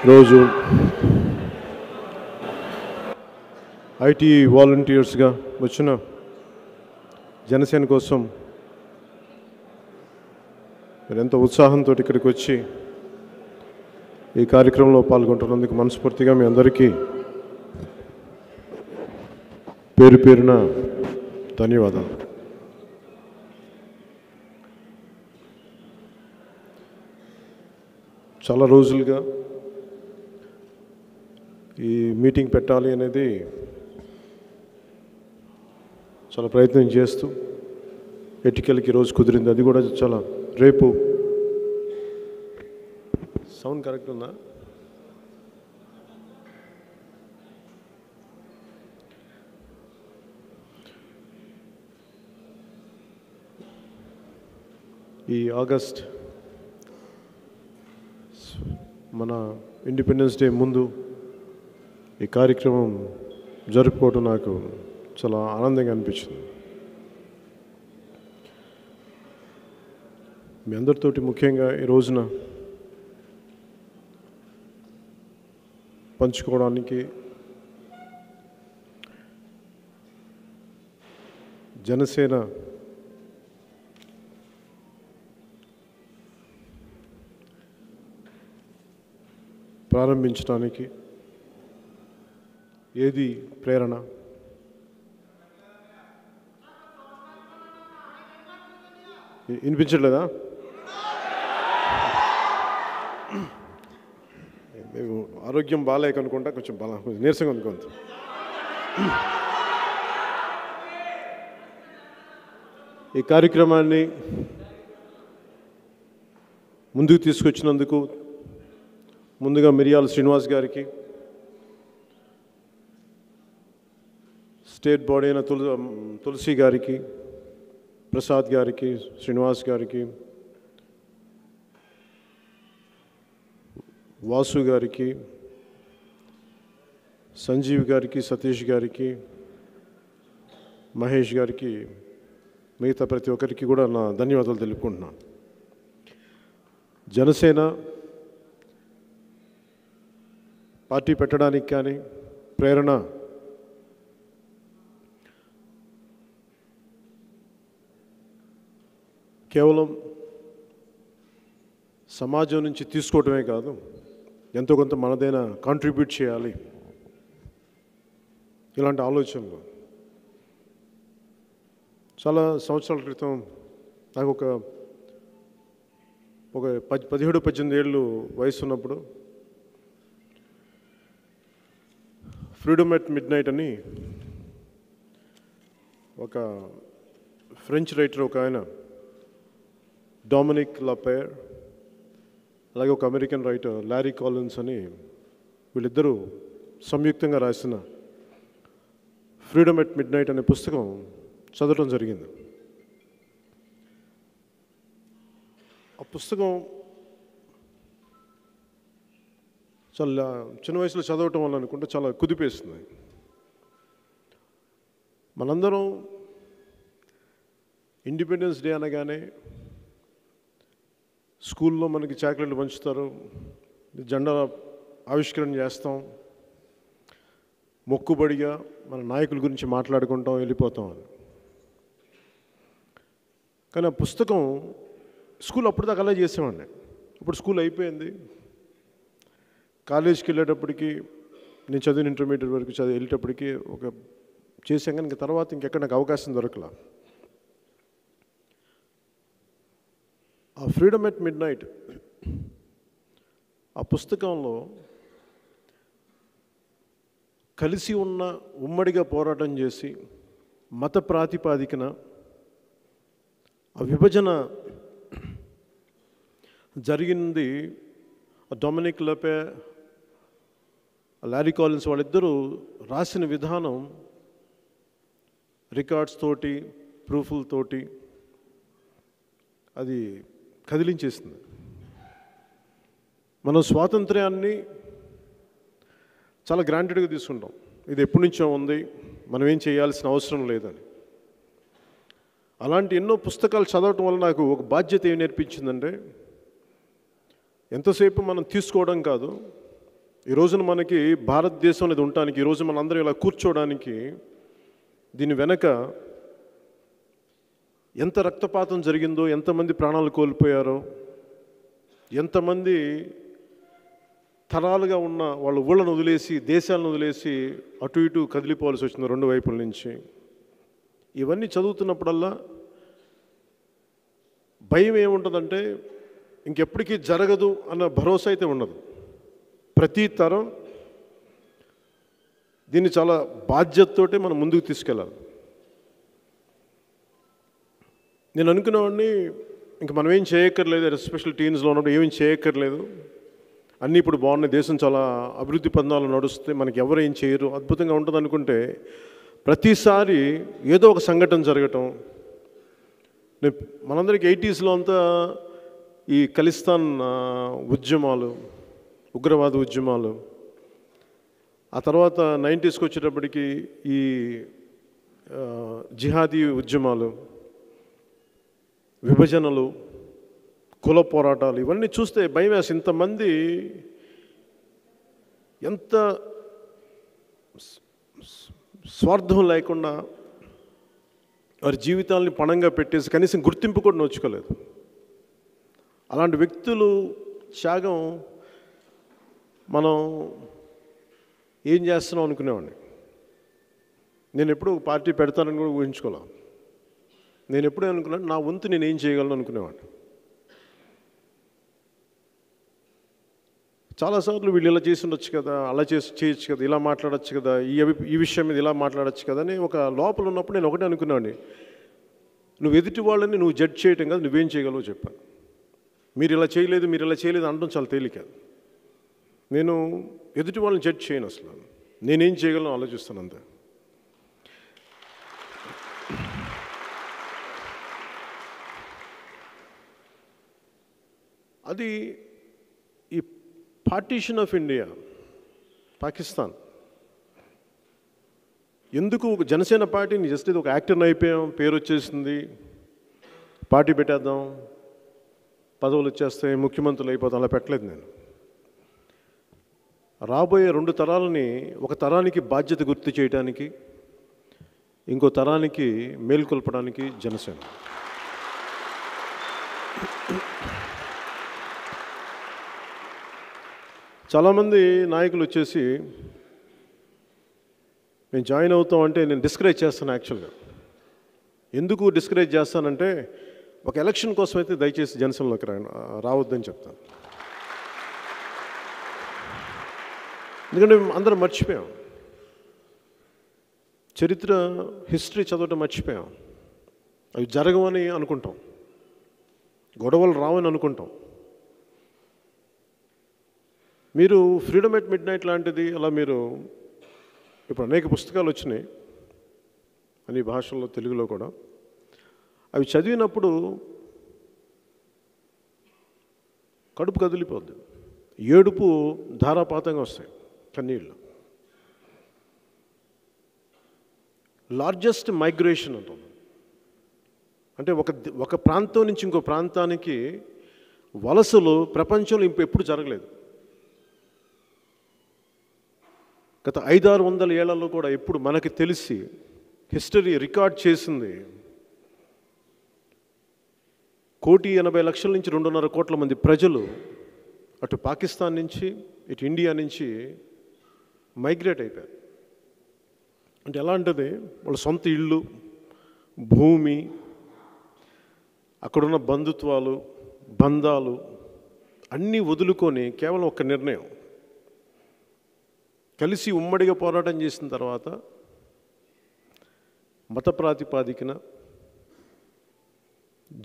రోజు ఐటీ వాలంటీర్స్గా వచ్చిన జనసేన కోసం మీరు ఎంతో ఉత్సాహంతో ఇక్కడికి వచ్చి ఈ కార్యక్రమంలో పాల్గొంటున్నందుకు మనస్ఫూర్తిగా మీ అందరికీ పేరు పేరున ధన్యవాదాలు. చాలా రోజులుగా ఈ మీటింగ్ పెట్టాలి అనేది చాలా ప్రయత్నం చేస్తూ ఎటికల్కి రోజు కుదిరింది. అది కూడా చాలా రేపు సౌండ్ కరెక్ట్ ఉందా? ఈ ఆగస్ట్ మన ఇండిపెండెన్స్ డే ముందు ఈ కార్యక్రమం జరుపుకోవడం నాకు చాలా ఆనందంగా అనిపించింది. మీ అందరితోటి ముఖ్యంగా ఈ రోజున పంచుకోవడానికి జనసేన ప్రారంభించడానికి ఏది ప్రేరణ? వినిపించట్లేదా? ఆరోగ్యం బాగాలేక అనుకుంటా, కొంచెం నీరసంగా అనుకుంది. ఈ కార్యక్రమాన్ని ముందుకు తీసుకొచ్చినందుకు ముందుగా మిరియాల శ్రీనివాస్ గారికి, స్టేట్ బాడీ అయిన తులసి గారికి, ప్రసాద్ గారికి, శ్రీనివాస్ గారికి, వాసు గారికి, సంజీవ్ గారికి, సతీష్ గారికి, మహేష్ గారికి, మిగతా ప్రతి ఒక్కరికి కూడా నా ధన్యవాదాలు తెలుపుకుంటున్నాను. జనసేన పార్టీ పెట్టడానికి కానీ ప్రేరణ కేవలం సమాజం నుంచి తీసుకోవటమే కాదు, ఎంతో కొంత మనదైనా కాంట్రిబ్యూట్ చేయాలి. ఇలాంటి ఆలోచనలు చాలా సంవత్సరాల క్రితం నాకు ఒక 17-18 ఏళ్ళు వయసు ఉన్నప్పుడు ఫ్రీడమ్ ఎట్ మిడ్ నైట్ అని ఒక ఫ్రెంచ్ రైటర్, ఒక ఆయన డామినిక్ లాపేర్, అలాగే ఒక అమెరికన్ రైటర్ లారీ కాలిన్స్ అని, వీళ్ళిద్దరూ సంయుక్తంగా రాసిన ఫ్రీడమ్ ఎట్ మిడ్ నైట్ అనే పుస్తకం చదవడం జరిగింది. ఆ పుస్తకం చాలా చిన్న వయసులో చదవటం వల్ల అనుకుంటే చాలా కుదిపేస్తుంది. మనందరం ఇండిపెండెన్స్ డే అనగానే స్కూల్లో మనకి చాక్లెట్లు పంచుతారు, జెండా ఆవిష్కరణ చేస్తాం, మొక్కుబడిగా మన నాయకుల గురించి మాట్లాడుకుంటాం, వెళ్ళిపోతాం అని. కానీ ఆ పుస్తకం స్కూల్ అప్పటిదాకా అలా చేసేవాడిని. ఇప్పుడు స్కూల్ అయిపోయింది, కాలేజీకి వెళ్ళేటప్పటికి, నేను చదివిన ఇంటర్మీడియట్ వరకు వెళ్ళేటప్పటికి ఒక చేసాం, కానీ ఇంక తర్వాత ఇంకెక్కడ నాకు అవకాశం దొరకలా. ఆ ఫ్రీడమ్ ఎట్ మిడ్ నైట్ ఆ పుస్తకంలో కలిసి ఉన్న, ఉమ్మడిగా పోరాటం చేసి మత ప్రాతిపాదికన ఆ విభజన జరిగింది. డామినిక్ లాపే, లారీ కాలిన్స్ వాళ్ళిద్దరూ రాసిన విధానం రికార్డ్స్ తోటి, ప్రూఫ్లతోటి అది కదిలించేసింది. మనం స్వాతంత్ర్యాన్ని చాలా గ్రాంటెడ్గా తీసుకుంటాం, ఇది ఎప్పటి నుంచో ఉంది, మనం ఏం చేయాల్సిన అవసరం లేదని. అలాంటి ఎన్నో పుస్తకాలు చదవటం వల్ల నాకు ఒక బాధ్యత ఏం నేర్పించిందంటే, ఎంతసేపు మనం తీసుకోవడం కాదు, ఈ రోజున మనకి భారతదేశం అనేది ఉండటానికి, ఈరోజు మనందరం ఇలా కూర్చోవడానికి దీని వెనక ఎంత రక్తపాతం జరిగిందో, ఎంతమంది ప్రాణాలు కోల్పోయారో, ఎంతమంది తరాలుగా ఉన్న వాళ్ళ ఊళ్ళను వదిలేసి, దేశాలను వదిలేసి అటు ఇటు కదిలిపోవాల్సి వచ్చింది రెండు వైపుల నుంచి. ఇవన్నీ చదువుతున్నప్పుడల్లా భయం ఏముంటుందంటే ఇంకెప్పటికీ జరగదు అన్న భరోసా అయితే ఉండదు. ప్రతి తరం దీన్ని చాలా బాధ్యతతోటే మనం ముందుకు తీసుకెళ్ళాలి. నేను అనుకునేవాడిని ఇంక మనం ఏం చేయక్కర్లేదు, ఎస్పెషల్ టీన్స్లో ఉన్నప్పుడు ఏమేం చేయక్కర్లేదు, అన్నీ ఇప్పుడు బాగున్నాయి, దేశం చాలా అభివృద్ధి పథకాలు నడుస్తే మనకి ఎవరు ఏం చేయరు, అద్భుతంగా ఉంటుంది అనుకుంటే ప్రతిసారి ఏదో ఒక సంఘటన జరగటం. మనందరికీ 80స్లో అంతా ఈ ఖలిస్తాన్ ఉద్యమాలు, ఉగ్రవాద ఉద్యమాలు, ఆ తర్వాత 90స్కి వచ్చేటప్పటికి ఈ జిహాదీ ఉద్యమాలు, విభజనలు, కుల పోరాటాలు, ఇవన్నీ చూస్తే భయం వేసి ఇంతమంది ఎంత స్వార్థం లేకుండా వారి జీవితాలని పణంగా పెట్టేసి కనీసం గుర్తింపు కూడా నోచుకోలేదు. అలాంటి వ్యక్తులు త్యాగం మనం ఏం చేస్తున్నాం అనుకునేవాడిని. నేను ఎప్పుడూ ఒక పార్టీ పెడతానని కూడా ఊహించుకోలే. నేను ఎప్పుడూ అనుకున్నాను నా వంతు నేను ఏం చేయగలను అనుకునేవాడిని. చాలాసార్లు వీళ్ళు ఇలా చేసి ఉండొచ్చు కదా, అలా చేయొచ్చు కదా, ఇలా మాట్లాడచ్చు కదా, ఈ విషయం మీద ఇలా మాట్లాడచ్చు కదా అని ఒక లోపల ఉన్నప్పుడు నేను ఒకటే అనుకున్నాను, నువ్వు ఎదుటి వాళ్ళని నువ్వు జడ్జ్ చేయటం కదా, నువ్వేం చేయగలవో చెప్పాను. మీరు ఇలా చేయలేదు అనడం చాలా తేలిక. నేను ఎదుటి వాళ్ళని జడ్జ్ చేయను, అసలు నేనేం చేయగలను ఆలోచిస్తాను అంతే. అది ఈ పార్టీషన్ ఆఫ్ ఇండియా, పాకిస్తాన్, ఎందుకు ఒక జనసేన పార్టీని జస్ట్ ఇది ఒక యాక్టర్ని అయిపోయాం, పేరు వచ్చేసింది, పార్టీ పెట్టేద్దాం, పదవులు వచ్చేస్తాయి, ముఖ్యమంత్రులు అయిపోతాం, అలా పెట్టలేదు నేను. రాబోయే 2 తరాలని, ఒక తరానికి బాధ్యత గుర్తు చేయడానికి, ఇంకో తరానికి మేల్కొల్పడానికి జనసేన. చాలామంది నాయకులు వచ్చేసి నేను జాయిన్ అవుతాం అంటే నేను డిస్కరేజ్ చేస్తాను. యాక్చువల్గా ఎందుకు డిస్కరేజ్ చేస్తానంటే ఒక ఎలక్షన్ కోసం అయితే దయచేసి జనసేనలోకి రావద్దని చెప్తాను. ఎందుకంటే అందరం మర్చిపోయాం, చరిత్ర హిస్టరీ చదవటం మర్చిపోయాం. అవి జరగవని అనుకుంటాం, గొడవలు రావని అనుకుంటాం. మీరు ఫ్రీడమ్ ఎట్ మిడ్ నైట్ లాంటిది అలా మీరు ఇప్పుడు అనేక పుస్తకాలు వచ్చినాయి అన్ని భాషల్లో, తెలుగులో కూడా. అవి చదివినప్పుడు కడుపు కదిలిపోద్ది, ఏడుపు ధారాపాతంగా వస్తాయి కన్నీళ్ళు. లార్జెస్ట్ మైగ్రేషన్ అంటుంది, అంటే ఒక ప్రాంతం నుంచి ఇంకో ప్రాంతానికి వలసలు ప్రపంచంలో ఎప్పుడు జరగలేదు. గత 500-600 ఏళ్లలో కూడా ఎప్పుడు మనకి తెలిసి హిస్టరీ రికార్డ్ చేసింది 1,80,00,000 నుంచి 2.5 కోట్ల మంది ప్రజలు అటు పాకిస్తాన్ నుంచి ఇటు ఇండియా నుంచి మైగ్రేట్ అయిపోయారు. అంటే ఎలా ఉంటుంది, వాళ్ళ సొంత ఇళ్ళు, భూమి, అక్కడున్న బంధుత్వాలు, బంధాలు అన్నీ వదులుకొని కేవలం ఒక నిర్ణయం, కలిసి ఉమ్మడిగా పోరాటం చేసిన తర్వాత మత ప్రాతిపాదికన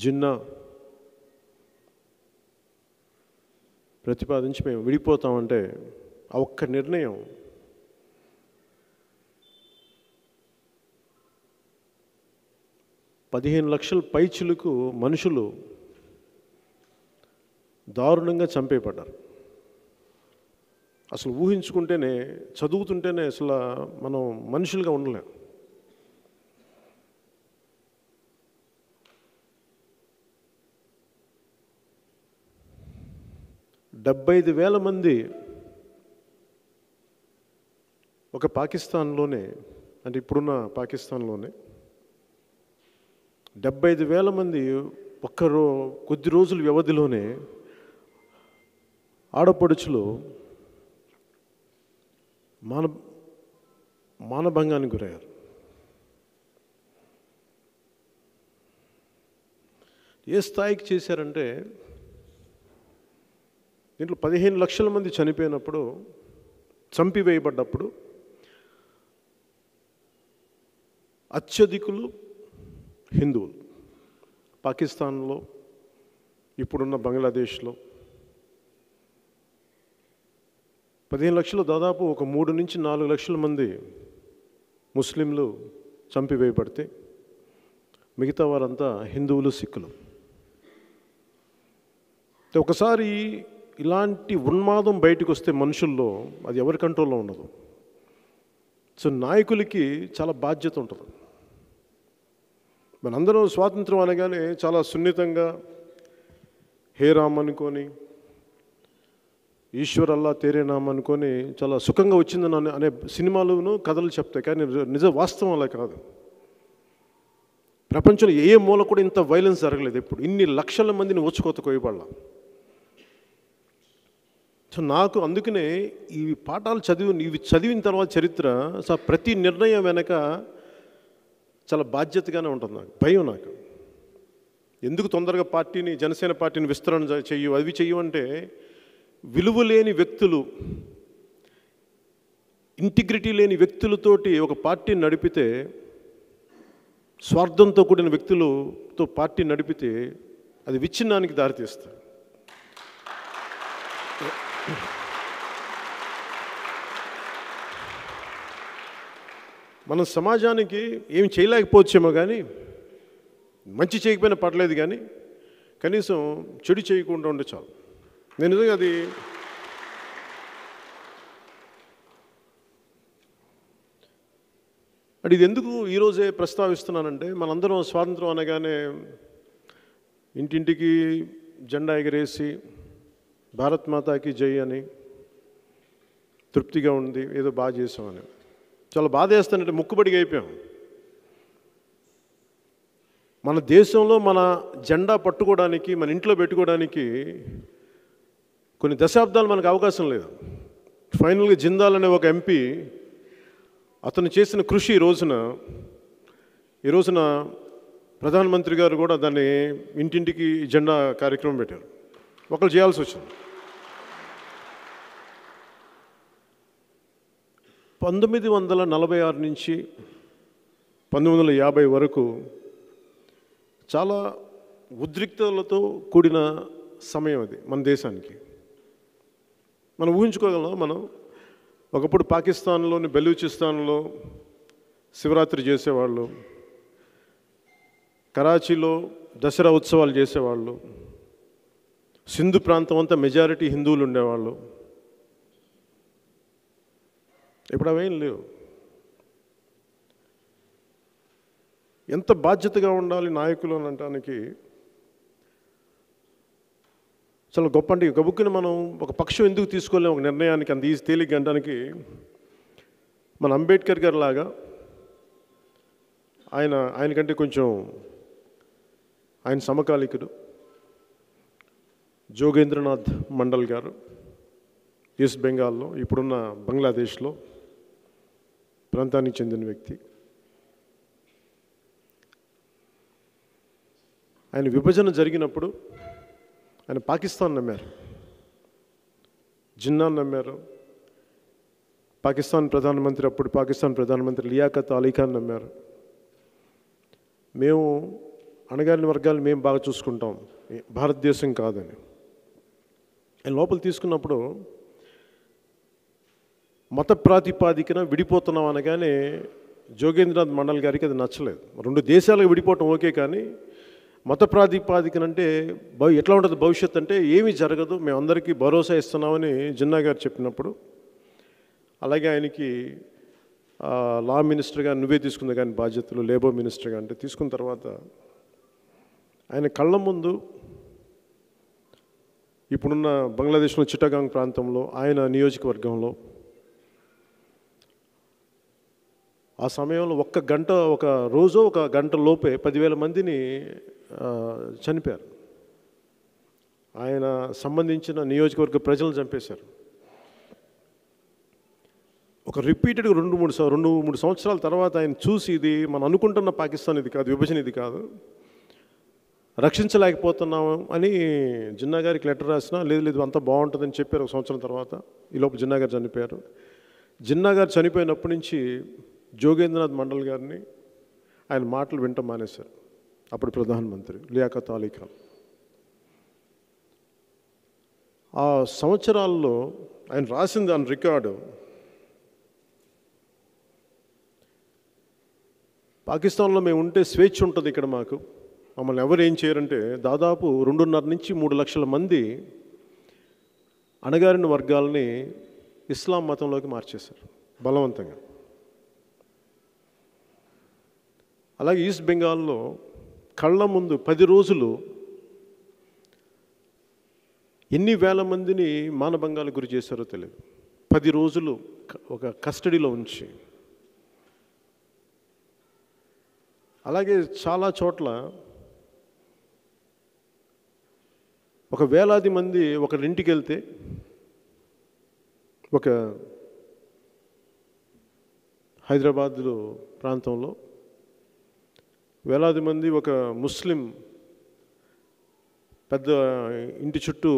జిన్నా ప్రతిపాదించి మేము విడిపోతామంటే ఆ ఒక్క నిర్ణయం పదిహేను లక్షల పైచిలకు మనుషులు దారుణంగా చంపేయబడ్డారు. అసలు ఊహించుకుంటేనే, చదువుతుంటేనే అసలు మనం మనుషులుగా ఉండలేం. డెబ్బై 75,000 మంది ఒక పాకిస్తాన్లోనే, అంటే ఇప్పుడున్న పాకిస్తాన్లోనే 75,000 మంది కొద్ది రోజుల వ్యవధిలోనే ఆడపడుచులు మానభంగానికి గురయ్యారు. ఏ స్థాయికి చేశారంటే, దీంట్లో 15 లక్షల మంది చనిపోయినప్పుడు, చంపివేయబడ్డప్పుడు అత్యధికులు హిందువులు. పాకిస్తాన్లో, ఇప్పుడున్న బంగ్లాదేశ్లో 15 లక్షలు, దాదాపు ఒక 3 నుంచి 4 లక్షల మంది ముస్లింలు చంపివేయబడితే మిగతా వారంతా హిందువులు, సిక్కులు. ఒకసారి ఇలాంటి ఉన్మాదం బయటకు వస్తే మనుషుల్లో అది ఎవరి కంట్రోల్లో ఉండదు. సో నాయకులకి చాలా బాధ్యత ఉంటుంది. మనందరం స్వాతంత్రం అనగానే చాలా సున్నితంగా హే రామ్ అనుకొని, ఈశ్వర్ అల్లా తేరే నామ్ అనుకొని చాలా సుఖంగా వచ్చిందని అనే సినిమాలను కథలు చెప్తాయి. కానీ నిజ వాస్తవం అలా కాదు. ప్రపంచంలో ఏ మూల కూడా ఇంత వైలెన్స్ జరగలేదు ఎప్పుడు. ఇన్ని లక్షల మందిని ఊచుకోత కోయబడాల. సో నాకు అందుకనే ఈ పాఠాలు చదివిన తర్వాత చరిత్ర ప్రతి నిర్ణయం వెనక చాలా బాధ్యతగానే ఉంటుంది. నాకు భయం. నాకు ఎందుకు తొందరగా జనసేన పార్టీని విస్తరణ చెయ్యమంటే, విలువ లేని వ్యక్తులు, ఇంటిగ్రిటీ లేని వ్యక్తులతోటి ఒక పార్టీని నడిపితే, స్వార్థంతో కూడిన వ్యక్తులతో పార్టీ నడిపితే అది విచ్ఛిన్నానికి దారితీస్తుంది. మనం సమాజానికి ఏం చేయలేకపోవచ్చేమో, కానీ మంచి చేయకపోయినా పర్లేదు, కానీ కనీసం చెడు చేయకుండా ఉండే చాలు. నేను నిజంగా ఇది ఎందుకు ఈరోజే ప్రస్తావిస్తున్నానంటే, మనందరం స్వాతంత్రం అనగానే ఇంటింటికి జెండా ఎగరేసి భారత్ మాతాకి జై అని తృప్తిగా ఉంది, ఏదో బాగా చేసామని. చాలా బాధ వేస్తానంటే ముక్కుబడిగా అయిపోయాం. మన దేశంలో మన జెండా పట్టుకోవడానికి, మన ఇంట్లో పెట్టుకోవడానికి కొన్ని దశాబ్దాలు మనకు అవకాశం లేదు. ఫైనల్గా జిందాల్ అనే ఒక ఎంపీ, అతను చేసిన కృషి ఈ రోజున ప్రధానమంత్రి గారు కూడా దాన్ని ఇంటింటికి జెండా కార్యక్రమం పెట్టారు. ఒకళ్ళు చేయాల్సి వచ్చింది. 1946 నుంచి 1950 వరకు చాలా ఉద్రిక్తలతో కూడిన సమయం అది మన దేశానికి. మనం ఊహించుకోగలం. మనం ఒకప్పుడు పాకిస్తాన్లోని బెలూచిస్తాన్లో శివరాత్రి చేసేవాళ్ళు, కరాచీలో దసరా ఉత్సవాలు చేసేవాళ్ళు, సింధు ప్రాంతం అంతా మెజారిటీ హిందువులు ఉండేవాళ్ళు. ఇప్పుడు అవేం లేవు. ఎంత బాధ్యతగా ఉండాలి నాయకులు అని అనటానికి చాలా గొప్ప. అంటే గబుక్కున మనం ఒక పక్షం ఎందుకు తీసుకోలేము ఒక నిర్ణయానికి అంత ఈజీ తేలిక అనడానికి. మన అంబేద్కర్ గారు లాగా ఆయనకంటే కొంచెం ఆయన సమకాలికుడు జోగేంద్రనాథ్ మండల్ గారు, ఈస్ట్ బెంగాల్లో, ఇప్పుడున్న బంగ్లాదేశ్లో ప్రాంతానికి చెందిన వ్యక్తి. ఆయన విభజన జరిగినప్పుడు ఆయన పాకిస్తాన్ నమ్మారు, జిన్నాను నమ్మారు. అప్పుడు పాకిస్తాన్ ప్రధానమంత్రి లియాఖత్ అలీ ఖాన్ నమ్మారు. మేము అణగారిన వర్గాలు మేము బాగా చూసుకుంటాం, భారతదేశం కాదని. ఆయన లోపల తీసుకున్నప్పుడు మత ప్రాతిపాదికన విడిపోతున్నాం అనగానే జోగేంద్రనాథ్ మండల్ గారికి అది నచ్చలేదు. 2 దేశాలకు విడిపోవటం ఓకే, కానీ మత ప్రాతిపాదికన అంటే ఎట్లా ఉంటుంది భవిష్యత్తు అంటే ఏమీ జరగదు, మేమందరికీ భరోసా ఇస్తున్నామని జిన్నా గారు చెప్పినప్పుడు, అలాగే ఆయనకి లా మినిస్టర్గా నువ్వే తీసుకుంది కానీ బాధ్యతలు, లేబర్ మినిస్టర్గా అంటే తీసుకున్న తర్వాత ఆయన కళ్ళ ముందు ఇప్పుడున్న బంగ్లాదేశ్లో చిట్టగాంగ్ ప్రాంతంలో ఆయన నియోజకవర్గంలో ఆ సమయంలో ఒక రోజు ఒక గంట లోపే 10,000 మందిని చనిపోయారు. ఆయన సంబంధించిన నియోజకవర్గ ప్రజలను చంపేశారు. ఒక రిపీటెడ్గా 2-3 సంవత్సరాల తర్వాత ఆయన చూసి, ఇది మనం అనుకుంటున్న పాకిస్తాన్ ఇది కాదు, విభజన ఇది కాదు, రక్షించలేకపోతున్నాము అని జిన్నా గారికి లెటర్ రాసినా, లేదు అంతా బాగుంటుందని చెప్పారు. ఒక సంవత్సరం తర్వాత ఈలోపు జిన్నా గారు చనిపోయారు. జిన్నా గారు చనిపోయినప్పటి నుంచి జోగేంద్రనాథ్ మండల్ గారిని ఆయన మాటలు వింటం మానేశారు. అప్పుడు ప్రధానమంత్రి లియాఖత్ అలీ ఖాన్. ఆ సంవత్సరాల్లో ఆయన రాసింది దాని రికార్డు, పాకిస్తాన్లో మేము ఉంటే స్వేచ్ఛ ఉంటుంది, ఇక్కడ మమ్మల్ని ఎవరు ఏం చేయరంటే, దాదాపు 2.5 నుంచి 3 లక్షల మంది అణగారిన వర్గాలని ఇస్లాం మతంలోకి మార్చేశారు బలవంతంగా. అలాగే ఈస్ట్ బెంగాల్లో కళ్ళ ముందు 10 రోజులు ఎన్ని వేల మందిని మానభంగాలకు గురి చేశారో తెలియదు. 10 రోజులు ఒక కస్టడీలో ఉంచి. అలాగే చాలా చోట్ల ఒక వేలాది మంది ఒకరింటికి వెళ్తే, ఒక హైదరాబాద్లో ప్రాంతంలో వేలాది మంది ఒక ముస్లిం పెద్ద ఇంటి చుట్టూ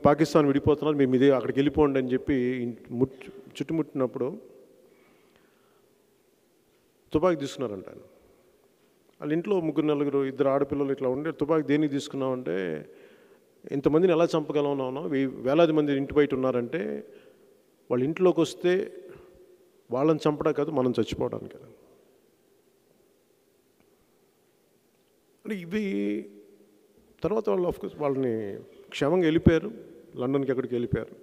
పాకిస్తాన్ విడిపోతున్నారు, మేము ఇదే అక్కడికి వెళ్ళిపోండి అని చెప్పి చుట్టుముట్టినప్పుడు తుపాకీ తీసుకున్నారంట ఆయన. వాళ్ళ ఇంట్లో 3-4 2 ఆడపిల్లలు ఇట్లా ఉండే, తుపాకీ దేనికి తీసుకున్నామంటే, ఇంతమందిని ఎలా చంపగలమన్నా, వేలాది మంది ఇంటి బయట ఉన్నారంటే, వాళ్ళ ఇంట్లోకి వస్తే వాళ్ళని చంపడం కాదు, మనం చచ్చిపోవడానికి. అంటే ఇవి తర్వాత వాళ్ళు ఆఫ్కోర్స్ వాళ్ళని క్షేమంగా వెళ్ళిపోయారు, లండన్కి ఎక్కడికి వెళ్ళిపోయారు.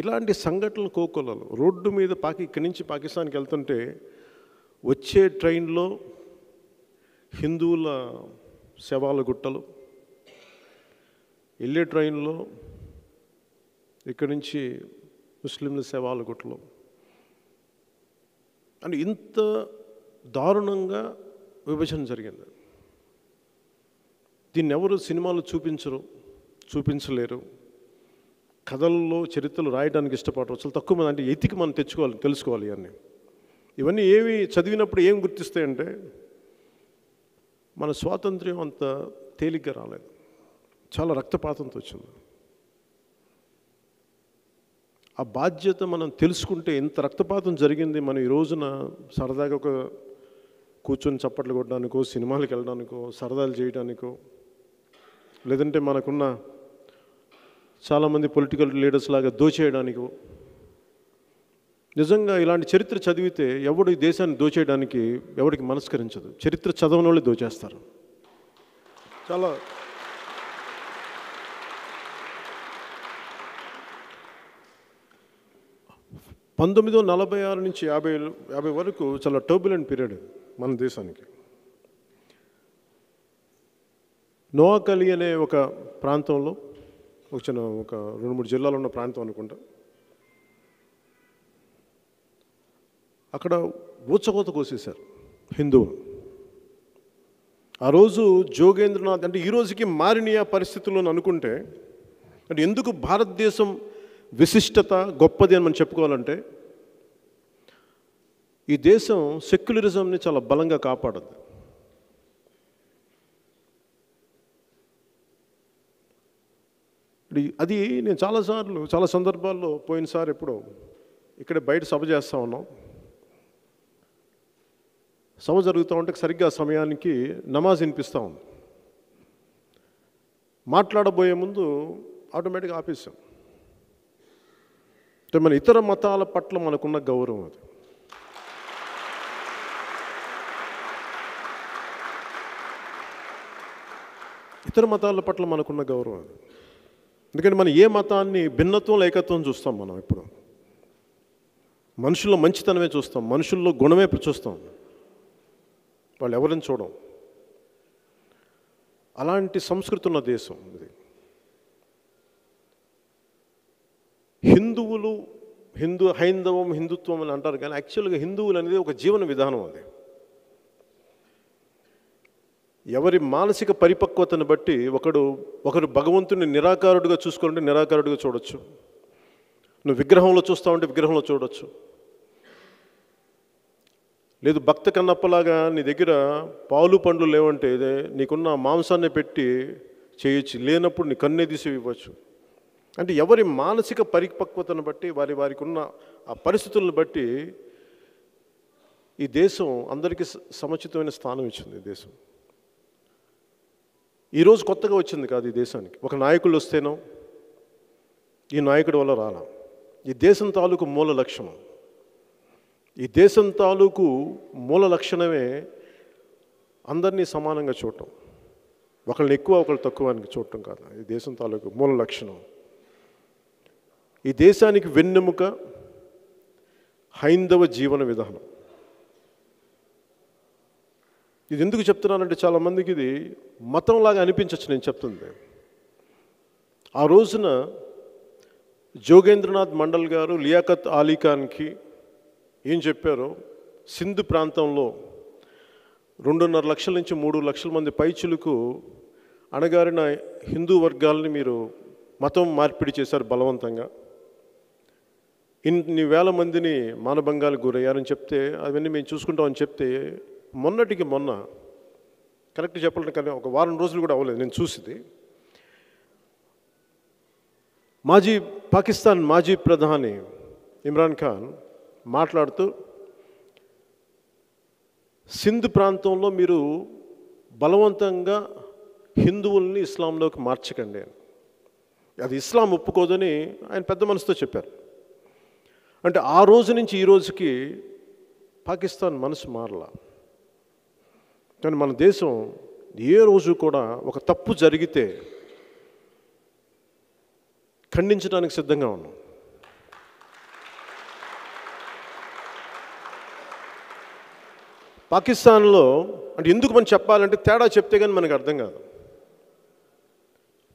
ఇలాంటి సంఘటనలు కోకొల్లలు. రోడ్డు మీద ఇక్కడి నుంచి పాకిస్తాన్కి వెళ్తుంటే వచ్చే ట్రైన్లో హిందువుల శవాల గుట్టలు, వెళ్ళే ట్రైన్లో ఇక్కడి నుంచి ముస్లింల శవాల గుట్టలు. అంటే ఇంత దారుణంగా విభజన జరిగింది. దీన్ని ఎవరు సినిమాలు చూపించలేరు, కథల్లో చరిత్రలు రాయడానికి ఇష్టపడరు, చాలా తక్కువ మంది. అంటే ఎతికి మనం తెలుసుకోవాలి ఇవన్నీ ఏవి చదివినప్పుడు ఏం గుర్తిస్తాయంటే, మన స్వాతంత్ర్యం అంత తేలిగ్గా రాలేదు, చాలా రక్తపాతంతో వచ్చింది. ఆ బాధ్యత మనం తెలుసుకుంటే, ఇంత రక్తపాతం జరిగింది, మనం ఈ రోజున సరదాగా ఒక కూర్చొని చప్పట్లు కొట్టడానికో, సినిమాలకు వెళ్ళడానికో, సరదాలు చేయడానికో, లేదంటే మనకున్న చాలామంది పొలిటికల్ లీడర్స్ లాగా దోచేయడానికో, నిజంగా ఇలాంటి చరిత్ర చదివితే ఎవడు ఈ దేశాన్ని దోచేయడానికి ఎవరికి మనస్కరించదు. చరిత్ర చదవని వాళ్ళు దోచేస్తారు. చాలా 1946 నుంచి 50 వరకు చాలా టర్బులెంట్ పీరియడ్ మన దేశానికి. నోవాఖలి అనే ఒక ప్రాంతంలో, ఒక 2-3 జిల్లాలు ఉన్న ప్రాంతం అనుకుంటా, అక్కడ ఊచకోత కోసేశారు హిందువులు. ఆ రోజు జోగేంద్రనాథ్, అంటే ఈ రోజుకి మారిన పరిస్థితుల్లో అనుకుంటే, అంటే ఎందుకు భారతదేశం విశిష్టత గొప్పది అని మనం చెప్పుకోవాలంటే, ఈ దేశం సెక్యులరిజంని చాలా బలంగా కాపాడదు. అది నేను చాలా సందర్భాల్లో, పోయినసారి ఎప్పుడో ఇక్కడ బయట సభ చేస్తూ ఉన్నాం, సభ జరుగుతూ ఉంటే సరిగ్గా సమయానికి నమాజ్ వినిపిస్తూ ఉంది. మాట్లాడబోయే ముందు ఆటోమేటిక్గా ఆపేసాం. అంటే మన ఇతర మతాల పట్ల మనకున్న గౌరవం అది. ఇతర మతాల పట్ల మనకున్న గౌరవం అది. ఎందుకంటే మనం ఏ మతాన్ని భిన్నత్వం ఏకత్వం చూస్తాం. మనం ఇప్పుడు మనుషుల్లో మంచితనమే చూస్తాం, మనుషుల్లో గుణమే చూస్తాం, వాళ్ళు ఎవరిని చూడం. అలాంటి సంస్కృతి ఉన్న దేశం ఇది. హైందవం హిందుత్వం అని అంటారు, కానీ యాక్చువల్గా హిందువులు అనేది ఒక జీవన విధానం. అది ఎవరి మానసిక పరిపక్వతను బట్టి ఒకరు భగవంతుని నిరాకారుడిగా చూసుకోవాలంటే నిరాకారుడిగా చూడొచ్చు, నువ్వు విగ్రహంలో చూస్తావంటే విగ్రహంలో చూడొచ్చు, లేదు భక్త కన్నప్పలాగా నీ దగ్గర పాలు పండ్లు లేవంటే నీకున్న మాంసాన్ని పెట్టి చేయొచ్చు, లేనప్పుడు నీ కన్నే తీసి ఇవ్వచ్చు. అంటే ఎవరి మానసిక పరిపక్వతను బట్టి వారికి ఉన్న ఆ పరిస్థితులను బట్టి ఈ దేశం అందరికీ సముచితమైన స్థానం ఇచ్చింది. ఈ దేశం ఈరోజు కొత్తగా వచ్చింది కాదు ఈ దేశానికి. ఒక నాయకులు వస్తేనో ఈ నాయకుడి వల్ల రాలా. ఈ దేశం తాలూకు మూల లక్షణం, ఈ దేశం తాలూకు మూల లక్షణమే అందరినీ సమానంగా చూడటం, ఒకళ్ళని ఎక్కువ ఒకళ్ళు తక్కువ అని చూడటం కాదు. ఈ దేశం తాలూకు మూల లక్షణం. ఈ దేశానికి వెన్నెముక హైందవ జీవన విధానం. ఇది ఎందుకు చెప్తున్నానంటే చాలామందికి ఇది మతంలాగా అనిపించవచ్చు నేను చెప్తుంది. ఆ రోజున జోగేంద్రనాథ్ మండల్ గారు లియాఖత్ అలీ ఖాన్కి ఏం చెప్పారో, సింధు ప్రాంతంలో 2.5 లక్షల నుంచి 3 లక్షల మంది పైచులకు అణగారిన హిందూ వర్గాలని మీరు మతం మార్పిడి చేశారు బలవంతంగా, ఇన్ని వేల మందిని మానభంగాలకు గురయ్యారని చెప్తే అవన్నీ మేము చూసుకుంటామని చెప్తే, మొన్నటికి మొన్న కరెక్ట్ చెప్పాలంటే కానీ ఒక వారం రోజులు కూడా అవ్వలేదు నేను చూసింది, పాకిస్తాన్ మాజీ ప్రధాని ఇమ్రాన్ ఖాన్ మాట్లాడుతూ సింధ్ ప్రాంతంలో మీరు బలవంతంగా హిందువుల్ని ఇస్లాంలోకి మార్చకండి అని. అది ఇస్లాం ఒప్పుకోదని ఆయన పెద్ద మనసుతో చెప్పారు. అంటే ఆ రోజు నుంచి ఈ రోజుకి పాకిస్తాన్ మనసు మారలా. కానీ మన దేశం ఏ రోజు కూడా ఒక తప్పు జరిగితే ఖండించడానికి సిద్ధంగా ఉన్నాం. పాకిస్తాన్లో అంటే ఎందుకు మనం చెప్పాలంటే తేడా చెప్తే కానీ మనకు అర్థం కాదు.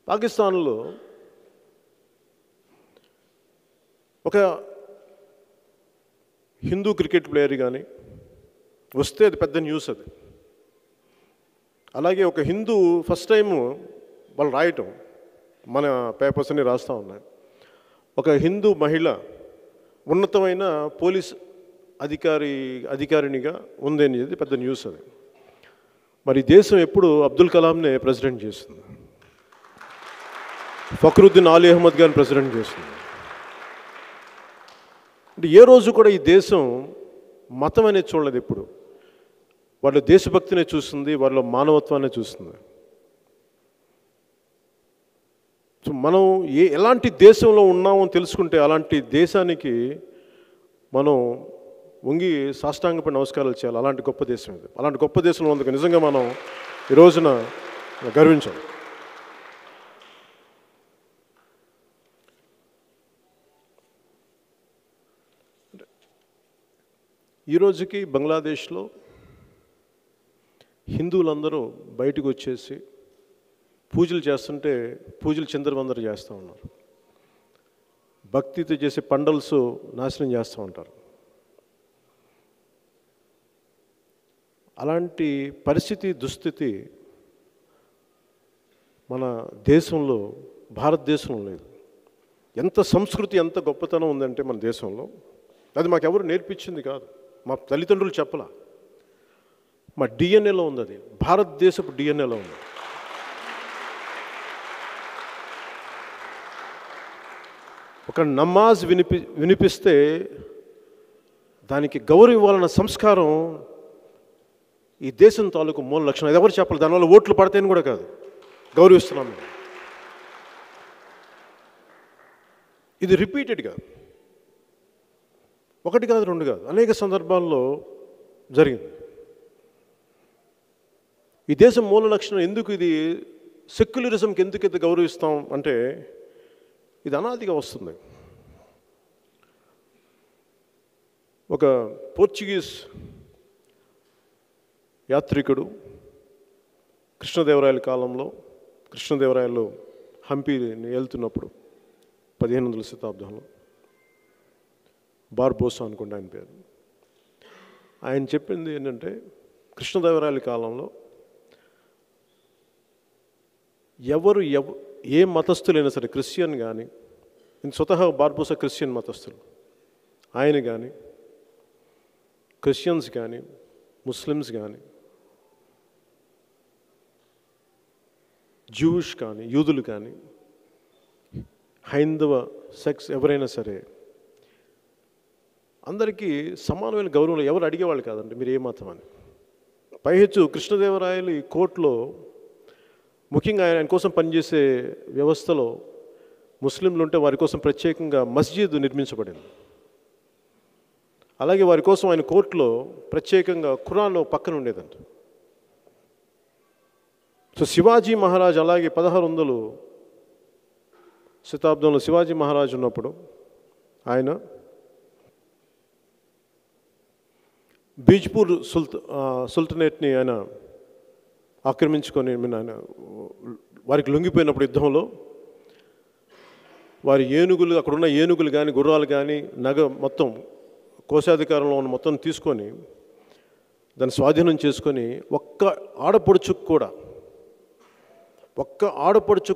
పాకిస్తాన్లో ఒక హిందూ క్రికెట్ ప్లేయర్ కానీ వస్తే అది పెద్ద న్యూస్. అది అలాగే ఒక హిందూ ఫస్ట్ టైం వాళ్ళు రాయటం, మన పేపర్స్ అన్ని రాస్తూ ఉన్నాయి, ఒక హిందూ మహిళ ఉన్నతమైన పోలీస్ అధికారినిగా ఉంది అనేది పెద్ద న్యూస్. అది మరి దేశం ఎప్పుడు అబ్దుల్ కలాంనే ప్రెసిడెంట్ చేస్తుంది, ఫక్రుద్దీన్ అలీ అహ్మద్ గారిని ప్రెసిడెంట్ చేస్తుంది. అంటే ఏ రోజు కూడా ఈ దేశం మతం అనేది చూడలేదు. ఎప్పుడు వాళ్ళ దేశభక్తినే చూస్తుంది, వాళ్ళ మానవత్వాన్ని చూస్తుంది. సో మనం ఎలాంటి దేశంలో ఉన్నామో తెలుసుకుంటే అలాంటి దేశానికి మనం వంగి సాష్టాంగపై నమస్కారాలు చేయాలి. అలాంటి గొప్ప దేశం ఇది. అలాంటి గొప్ప దేశంలో అందుకు నిజంగా మనం ఈ రోజున గర్వించాలి. ఈ రోజుకి బంగ్లాదేశ్లో హిందువులందరూ బయటకు వచ్చేసి పూజలు చేస్తుంటే పూజలు చిందరవందర చేస్తూ ఉన్నారు, భక్తితో చేసే పండల్స్ నాశనం చేస్తూ ఉంటారు. అలాంటి పరిస్థితి దుస్థితి మన దేశంలో, భారతదేశంలో లేదు. ఎంత సంస్కృతి ఎంత గొప్పతనం ఉందంటే మన దేశంలో, అది మాకెవరు నేర్పించింది కాదు, మా తల్లిదండ్రులు చెప్పలా, మా డిఎన్ఏలో ఉంది. అది భారతదేశపు డిఎన్ఏలో ఉంది. ఒక నమాజ్ వినిపిస్తే దానికి గౌరవం ఇవ్వాలన్న సంస్కారం ఈ దేశం తాలూకు మూల లక్షణం. ఇది ఎవరు చెప్పాలి, దానివల్ల ఓట్లు పడతాయని కూడా కాదు, గౌరవిస్తున్నాం. ఇది రిపీటెడ్గా ఒకటి కాదు రెండు కాదు అనేక సందర్భాల్లో జరిగింది. ఈ దేశం మూల లక్షణం ఎందుకు, ఇది సెక్యులరిజంకి ఎందుకు గౌరవిస్తాం అంటే ఇది అనాదిగా వస్తుంది. ఒక పోర్చుగీస్ యాత్రికుడు కృష్ణదేవరాయల కాలంలో, కృష్ణదేవరాయలు హంపీని వెళ్తున్నప్పుడు 1500 శతాబ్దంలో బార్బోసా అనుకోండి ఆయన పేరు. ఆయన చెప్పింది ఏంటంటే కృష్ణదేవరాయల కాలంలో ఏ మతస్థులైనా సరే, క్రిస్టియన్ కానీ, స్వతహా బార్బోసా క్రిస్టియన్ మతస్థులు, ఆయన కానీ, క్రిస్టియన్స్ కానీ, ముస్లిమ్స్ కానీ, జూయిష్ కానీ, యూదులు కానీ, హైందవ సెక్స్ ఎవరైనా సరే అందరికీ సమానమైన గౌరవం ఎవరు అడిగేవాళ్ళు కాదండి మీరు ఏ మతం అని. పైహెచ్చు కృష్ణదేవరాయలు ఈ కోర్టులో ముఖ్యంగా ఆయన కోసం పనిచేసే వ్యవస్థలో ముస్లింలు ఉంటే వారి కోసం ప్రత్యేకంగా మస్జిద్ నిర్మించబడింది. అలాగే వారి కోసం ఆయన కోర్టులో ప్రత్యేకంగా ఖురాన్ పక్కన ఉండేదంట. సో శివాజీ మహారాజ్ అలాగే 1600 శతాబ్దంలో శివాజీ మహారాజ్ ఉన్నప్పుడు ఆయన బీజ్పూర్ సుల్తనేట్ని ఆయన ఆక్రమించుకొని ఆయన వారికి లొంగిపోయినప్పుడు యుద్ధంలో వారి ఏనుగులు, అక్కడున్న ఏనుగులు కానీ గుర్రాలు కానీ మొత్తం కోశాధికారంలో ఉన్న మొత్తం తీసుకొని దాన్ని స్వాధీనం చేసుకొని ఒక్క ఆడపడుచుకు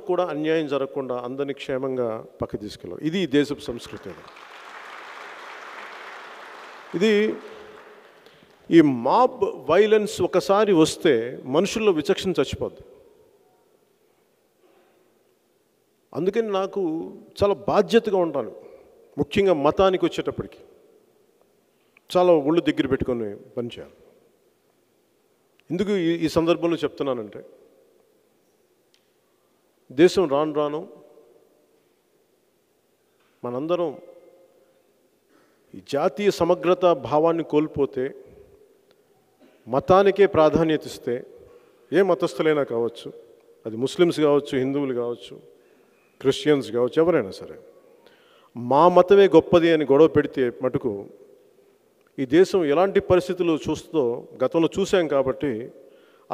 కూడా అన్యాయం జరగకుండా అందరినీ క్షేమంగా పక్కకి తీసుకెళ్ళారు. ఇది దేశపు సంస్కృతి. ఇది ఈ మాబ్ వైలెన్స్ ఒకసారి వస్తే మనుషుల్లో విచక్షణ చచ్చిపోద్ది. అందుకని నాకు చాలా బాధ్యతగా ఉంటాను, ముఖ్యంగా మతానికి వచ్చేటప్పటికి చాలా ఒళ్ళు దగ్గర పెట్టుకొని పనిచేయాలి. ఎందుకు ఈ సందర్భంలో చెప్తున్నానంటే దేశం రాను మనందరం ఈ జాతీయ సమగ్రత భావాన్ని కోల్పోతే, మతానికే ప్రాధాన్యత ఇస్తే, ఏ మతస్థులైనా కావచ్చు, అది ముస్లిమ్స్ కావచ్చు, హిందువులు కావచ్చు, క్రిస్టియన్స్ కావచ్చు, ఎవరైనా సరే మా మతమే గొప్పది అని గొడవ పెడితే మటుకు ఈ దేశం ఎలాంటి పరిస్థితులు చూస్తుందో గతంలో చూసాం. కాబట్టి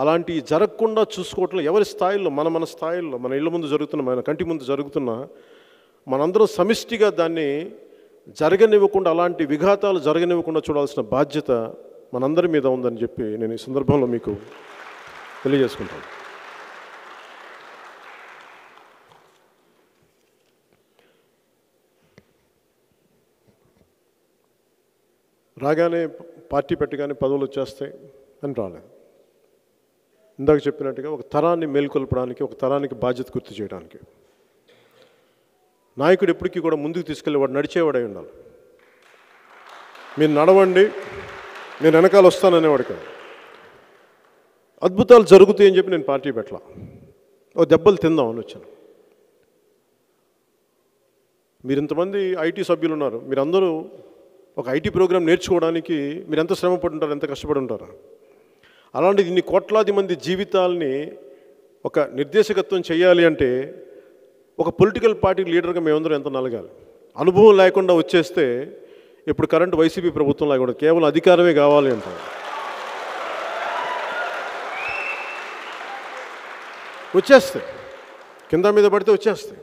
అలాంటి జరగకుండా చూసుకోవటం ఎవరి స్థాయిల్లో మన స్థాయిల్లో మన ఇళ్ళ ముందు జరుగుతున్న, మన కంటి ముందు జరుగుతున్న, మనందరం సమిష్టిగా దాన్ని జరగనివ్వకుండా, అలాంటి విఘాతాలు జరగనివ్వకుండా చూడాల్సిన బాధ్యత మనందరి మీద ఉందని చెప్పి నేను ఈ సందర్భంలో మీకు తెలియజేసుకుంటాను. రాగానే పార్టీ పెట్టగానే పదవులు వచ్చేస్తాయి అని రాలేదు. ఇందాక చెప్పినట్టుగా ఒక తరాన్ని మేల్కొల్పడానికి, ఒక తరానికి బాధ్యత గుర్తు చేయడానికి నాయకుడు ఎప్పటికీ కూడా ముందుకు తీసుకెళ్ళేవాడు, నడిచేవాడై ఉండాలి. మీరు నడవండి, నేను వెనకాల వస్తాననేవాడు కాదు. అద్భుతాలు జరుగుతాయి అని చెప్పి నేను పార్టీ పెట్టలా, ఓ దెబ్బలు తిందాం అని వచ్చాను. మీరు ఇంతమంది ఐటీ సభ్యులు ఉన్నారు, మీరందరూ ఒక ఐటీ ప్రోగ్రాం నేర్చుకోవడానికి మీరు ఎంత శ్రమ పడి ఉంటారు, ఎంత కష్టపడి ఉంటారు. అలాంటిది ఇన్ని కోట్లాది మంది జీవితాలని ఒక నిర్దేశకత్వం చేయాలి అంటే ఒక పొలిటికల్ పార్టీ లీడర్గా మేమందరం ఎంత నలగాలి. అనుభవం లేకుండా వచ్చేస్తే ఇప్పుడు కరెంట్ వైసీపీ ప్రభుత్వం లేకుండా కేవలం అధికారమే కావాలి అంటారు. వచ్చేస్తాయి, కింద మీద పడితే వచ్చేస్తాయి.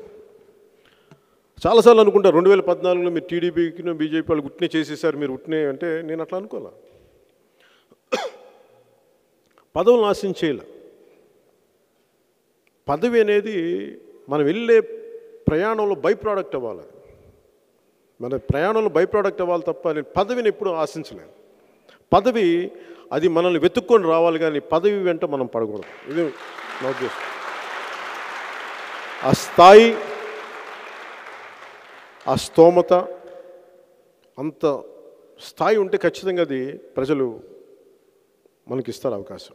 చాలాసార్లు అనుకుంటారు 2014లో మీరు టీడీపీకి బీజేపీ వాళ్ళు ఉట్నే చేసేసారు, మీరు ఉట్నే అంటే నేను అట్లా అనుకోలే. పదవులను ఆశించేలా, పదవి అనేది మనం వెళ్ళే ప్రయాణంలో బై ప్రోడక్ట్ అవ్వాలి. మన ప్రయాణంలో బై ప్రోడక్ట్ అవ్వాలి తప్ప నేను పదవిని ఎప్పుడూ ఆశించలేను. పదవి అది మనల్ని వెతుక్కొని రావాలి, కానీ పదవి వెంట మనం పడకూడదు. ఇది నా ఉద్దేశం. ఆ స్థాయి, ఆ స్తోమత, అంత స్థాయి ఉంటే ఖచ్చితంగా అది ప్రజలు మనకి ఇస్తారు అవకాశం.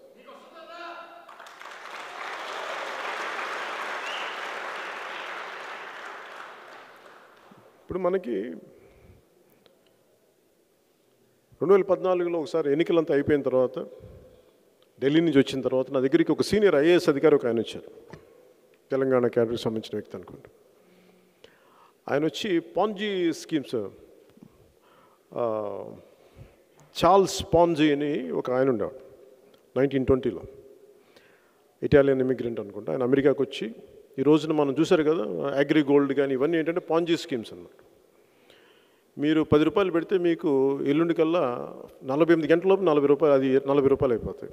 ఇప్పుడు మనకి 2014లో ఒకసారి ఎన్నికలంతా అయిపోయిన తర్వాత ఢిల్లీ నుంచి వచ్చిన తర్వాత నా దగ్గరికి ఒక సీనియర్ ఐఏఎస్ అధికారి ఒక ఆయన వచ్చారు, తెలంగాణ క్యాడర్కి సంబంధించిన వ్యక్తి అనుకుంటా. ఆయన వచ్చి పాంజీ స్కీమ్స్, చార్ల్స్ పాంజీ అని ఒక ఆయన ఉండేవాడు 1920లో, ఇటాలియన్ ఇమిగ్రెంట్ అనుకుంటా. ఆయన అమెరికాకు వచ్చి ఈ రోజున మనం చూసారు కదా అగ్రి గోల్డ్ కానీ, ఇవన్నీ ఏంటంటే పాంజీ స్కీమ్స్ అన్నమాట. మీరు 10 రూపాయలు పెడితే మీకు ఎల్లుండికల్లా 48 గంటలలోపు 40 రూపాయలు, అది 40 రూపాయలు అయిపోతాయి.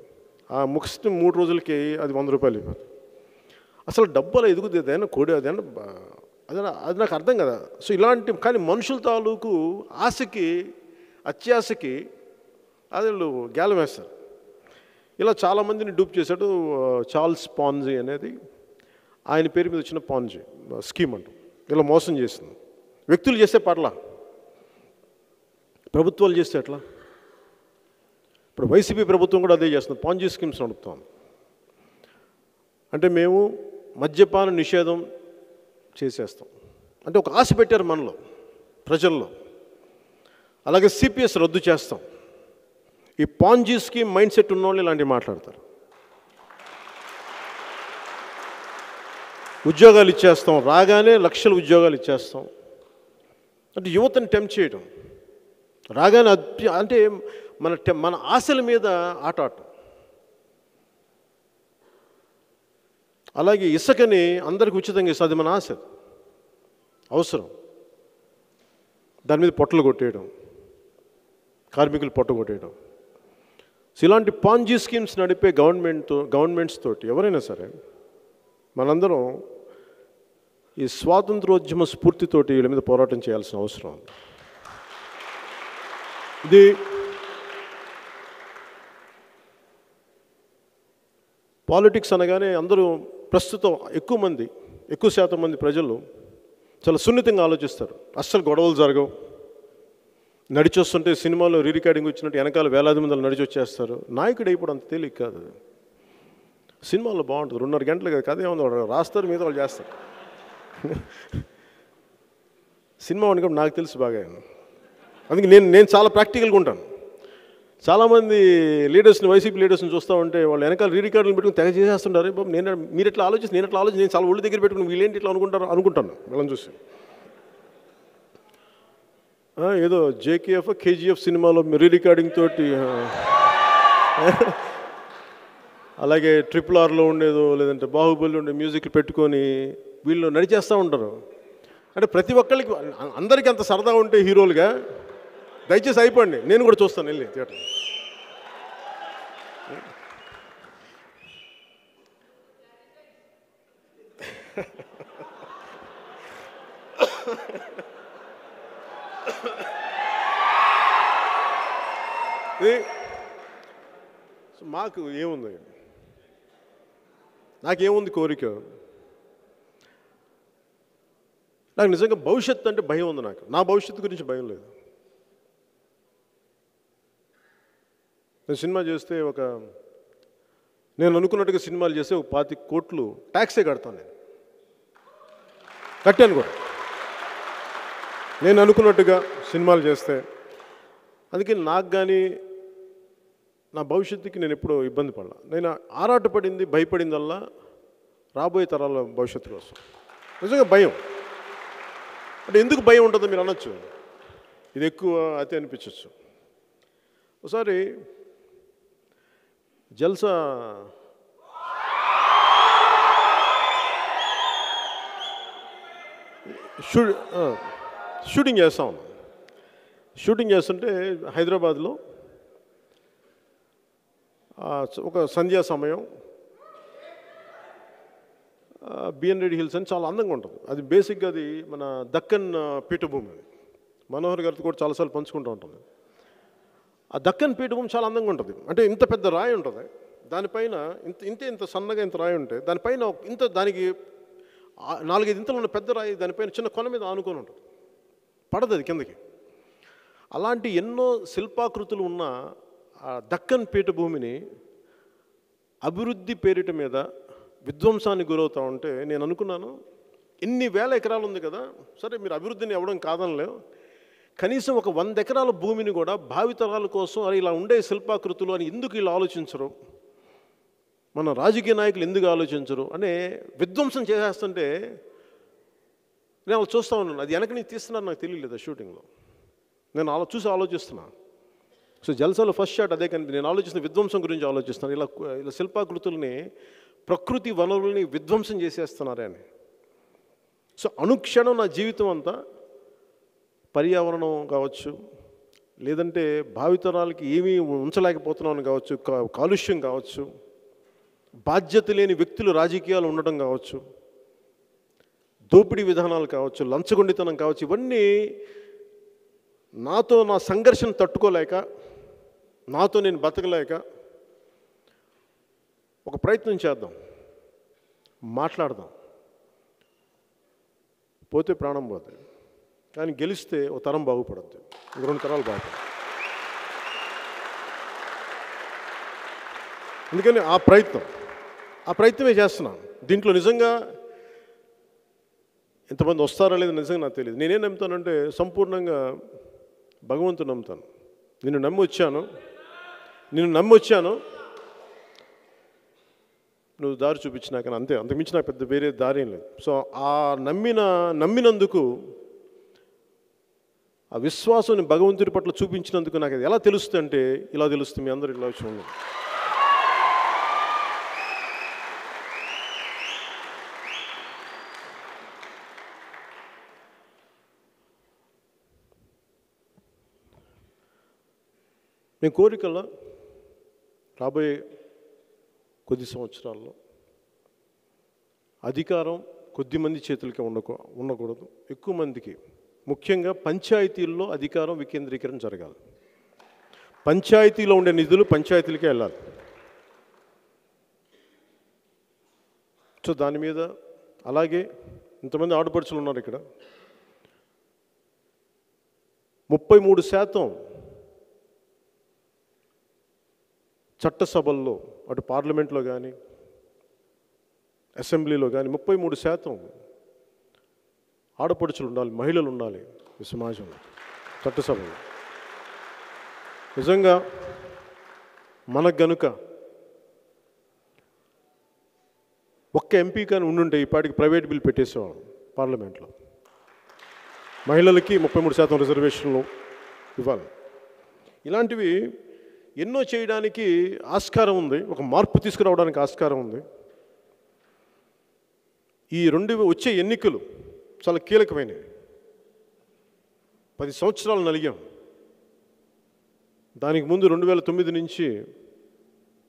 ఆ ముగిసిన 3 రోజులకి అది 100 రూపాయలు అయిపోతుంది. అసలు డబ్బు అలా ఎదుగుతుంది, అదైనా కోడి అదైనా అది నాకు అర్థం కదా. సో ఇలాంటి కానీ మనుషుల తాలూకు ఆశకి, అత్యాశకి అది వాళ్ళు గేలం వేస్తారు. ఇలా చాలామందిని డూప్ చేశాడు చార్ల్స్ పాన్జీ అనేది. ఆయన పేరు మీద వచ్చిన పాన్జీ స్కీమ్ అంటూ ఇలా మోసం చేసింది. వ్యక్తులు చేస్తే పర్లా, ప్రభుత్వాలు చేస్తే ఎట్లా? ఇప్పుడు వైసీపీ ప్రభుత్వం కూడా అదే చేస్తుంది, పాన్జీ స్కీమ్స్ నడుపుతాం. అంటే మేము మద్యపాన నిషేధం చేసేస్తాం అంటే ఒక ఆశ పెట్టారు మనలో, ప్రజల్లో. అలాగే సిపిఎస్ రద్దు చేస్తాం. ఈ పాన్జీ స్కీమ్ మైండ్ సెట్ ఉన్నవాళ్ళు ఇలాంటివి మాట్లాడతారు. ఉద్యోగాలు ఇచ్చేస్తాం, రాగానే లక్షల ఉద్యోగాలు ఇచ్చేస్తాం అంటే యువతను టెంప్ట్ చేయడం. రాగానే అంటే మన ఆశల మీద ఆట ఆడటం. అలాగే ఇసుకని అందరికి ఉచితంగా ఇస్తుంది, అది మన ఆశ, అవసరం. దాని మీద పొట్టలు కొట్టేయడం, కార్మికులు పొట్ట కొట్టేయడం. ఇలాంటి పాన్జీ స్కీమ్స్ నడిపే గవర్నమెంట్స్ తోటి ఎవరైనా సరే మనందరం ఈ స్వాతంత్రోద్యమ స్ఫూర్తితోటి వీళ్ళ మీద పోరాటం చేయాల్సిన అవసరం ఉంది. ఇది పాలిటిక్స్ అనగానే అందరూ ప్రస్తుతం ఎక్కువ శాతం మంది ప్రజలు చాలా సున్నితంగా ఆలోచిస్తారు. అస్సలు గొడవలు జరగవు. నడిచొస్తుంటే సినిమాలో రికార్డింగ్ వచ్చినట్టు వెనకాల వేలాది మంది నడిచి వచ్చేస్తారు. నాయకుడు అయిపోవడం అంత తేలిక కాదు. సినిమాలో బాగుంటుంది, 2.5 గంటలు కదా, కథ ఏముంది, వాళ్ళు రాస్తారు, మీద వాళ్ళు చేస్తారు. సినిమా అనుకుంటే నాకు తెలుసు బాగా. అందుకే నేను చాలా ప్రాక్టికల్గా ఉంటాను. చాలామంది లీడర్స్ని, వైసీపీ లీడర్స్ని చూస్తూ ఉంటే వాళ్ళు వెనకాల రికార్డులు పెట్టుకుని తెగ చేసేస్తుంటారు. బాబు మీరు ఎట్లా ఆలోచిస్తే నేను ఎట్లా ఆలోచించి, నేను చాలా ఒళ్ళు దగ్గర పెట్టుకుని వీళ్ళేంటి ఇట్లా అనుకుంటాను వీళ్ళని చూసి. ఏదో జేకేఎఫ్ కేజీఎఫ్ సినిమాలో రికార్డింగ్ తోటి, అలాగే RRRలో ఉండేదో లేదంటే బాహుబలి ఉండే మ్యూజిక్ పెట్టుకొని వీళ్ళు నడిచేస్తూ ఉంటారు. అంటే ప్రతి ఒక్కరికి అందరికీ అంత సరదా ఉంటే హీరోలుగా దయచేసి అయిపోండి, నేను కూడా చూస్తాను వెళ్ళి థియేటర్. మాకు ఏముంది, నాకేముంది కోరిక, నాకు నిజంగా భవిష్యత్తు అంటే భయం ఉంది. నా భవిష్యత్తు గురించి భయం లేదు. నేను సినిమా చేస్తే నేను అనుకున్నట్టుగా సినిమాలు చేస్తే 25 కోట్లు ట్యాక్సే కడతాను. నేను కట్టాను కూడా, నేను అనుకున్నట్టుగా సినిమాలు చేస్తే. అందుకే నాకు కానీ నా భవిష్యత్తుకి నేను ఎప్పుడూ ఇబ్బంది పడలా. నేను ఆరాటపడింది, భయపడిందల్లా రాబోయే తరాల భవిష్యత్తు కోసం. నిజంగా భయం అంటే ఎందుకు భయం ఉంటుందో మీరు అనొచ్చు, ఇది ఎక్కువ అతి అనిపించవచ్చు. ఒకసారి జల్సా షూటింగ్ చేస్తుంటే హైదరాబాద్లో ఒక సంధ్యా సమయం, బిఎన్ రెడ్డి హిల్స్ అని చాలా అందంగా ఉంటుంది. అది బేసిక్గా అది మన దక్కన్ పీఠభూమి. అది మనోహర్ గారితో కూడా చాలాసార్లు పంచుకుంటూ ఉంటుంది. ఆ దక్కన్ పీఠభూమి చాలా అందంగా ఉంటుంది. అంటే ఇంత పెద్ద రాయి ఉంటుంది, దానిపైన ఇంత సన్నగా ఇంత రాయి ఉంటే దానిపైన దానికి 4-5 ఇంతలు ఉన్న పెద్ద రాయి దానిపైన చిన్న కొన మీద ఆనుకొని ఉంటుంది, పడదు అది కిందకి. అలాంటి ఎన్నో శిల్పాకృతులు ఉన్న ఆ దక్కన్ పీఠభూమిని అభివృద్ధి పేరిట మీద విధ్వంసానికి గురవుతూ ఉంటే నేను అనుకున్నాను, ఇన్ని వేల ఎకరాలు ఉంది కదా, సరే మీరు అభివృద్ధిని ఇవ్వడం కాదనలేవు, కనీసం ఒక 100 ఎకరాల భూమిని కూడా భావితరాల కోసం అరే ఇలా ఉండే శిల్పాకృతులు అని ఎందుకు ఇలా ఆలోచించరు, మన రాజకీయ నాయకులు ఎందుకు ఆలోచించరు అనే విధ్వంసం చేసేస్తుంటే నేను వాళ్ళు చూస్తూ ఉన్నాను. అది వెనక నుంచి తీస్తున్నాను నాకు తెలియలేదు షూటింగ్లో, నేను ఆలోచిస్తున్నాను. సో జల్సాలో ఫస్ట్ షాట్ అదే కనిపి నేను ఆలోచిస్తున్న విధ్వంసం గురించి ఆలోచిస్తాను. ఇలా శిల్పాకృతుల్ని, ప్రకృతి వనరుల్ని విధ్వంసం చేసేస్తున్నారే అని. సో అనుక్షణం నా జీవితం అంతా పర్యావరణం కావచ్చు, లేదంటే భావితరాలకి ఏమీ ఉంచలేకపోతున్నామని కావచ్చు, కాలుష్యం కావచ్చు, బాధ్యత లేని వ్యక్తులు రాజకీయాలు ఉండడం కావచ్చు, దోపిడీ విధానాలు కావచ్చు, లంచగొండితనం కావచ్చు, ఇవన్నీ నాతో నా సంఘర్షణ తట్టుకోలేక, నాతో నేను బతకలేక ఒక ప్రయత్నం చేద్దాం, మాట్లాడదాం. పోతే ప్రాణం పోతుంది, కానీ గెలిస్తే ఒక తరం బాగుపడద్దు, 2 తరాలు బాగుపడదు. అందుకని ఆ ప్రయత్నమే చేస్తున్నాను. దీంట్లో నిజంగా ఎంతమంది వస్తారో లేదో నిజంగా నాకు తెలియదు. నేనేం నమ్ముతానంటే సంపూర్ణంగా భగవంతుని నమ్ముతాను. నిన్ను నమ్మి వచ్చాను, నువ్వు దారి చూపించినాక అంతే, అంతకుమించి నాకు పెద్ద వేరే దారి ఏం లేదు. సో ఆ నమ్మినందుకు, ఆ విశ్వాసం భగవంతుడి పట్ల చూపించినందుకు నాకు అది ఎలా తెలుస్తుంది అంటే ఇలా తెలుస్తుంది. మీ అందరూ ఇలా చూడండి. నేను కోరికల్లో రాబోయే కొద్ది సంవత్సరాల్లో అధికారం కొద్దిమంది చేతులకే ఉండకూడదు, ఎక్కువ మందికి, ముఖ్యంగా పంచాయతీల్లో అధికారం వికేంద్రీకరణ జరగాలి. పంచాయతీలో ఉండే నిధులు పంచాయతీలకే వెళ్ళాలి. సో దాని మీద, అలాగే ఇంతమంది ఆడపడుచులు ఉన్నారు ఇక్కడ, 33% చట్టసభల్లో, అటు పార్లమెంట్లో కానీ అసెంబ్లీలో కానీ 33% ఆడపడుచులు ఉండాలి, మహిళలు ఉండాలి ఈ సమాజంలో, చట్టసభలో. నిజంగా మనకు గనుక ఒక్క ఎంపీ కానీ ఉండుంటే ఈ పాటికి ప్రైవేట్ బిల్ పెట్టేసేవాళ్ళం పార్లమెంట్లో. మహిళలకి 33% రిజర్వేషన్లు ఇవ్వాలి. ఇలాంటివి ఎన్నో చేయడానికి ఆస్కారం ఉంది, ఒక మార్పు తీసుకురావడానికి ఆస్కారం ఉంది. ఈ వచ్చే ఎన్నికలు చాలా కీలకమైనవి. 10 సంవత్సరాలు నలిగాం. దానికి ముందు 2009 నుంచి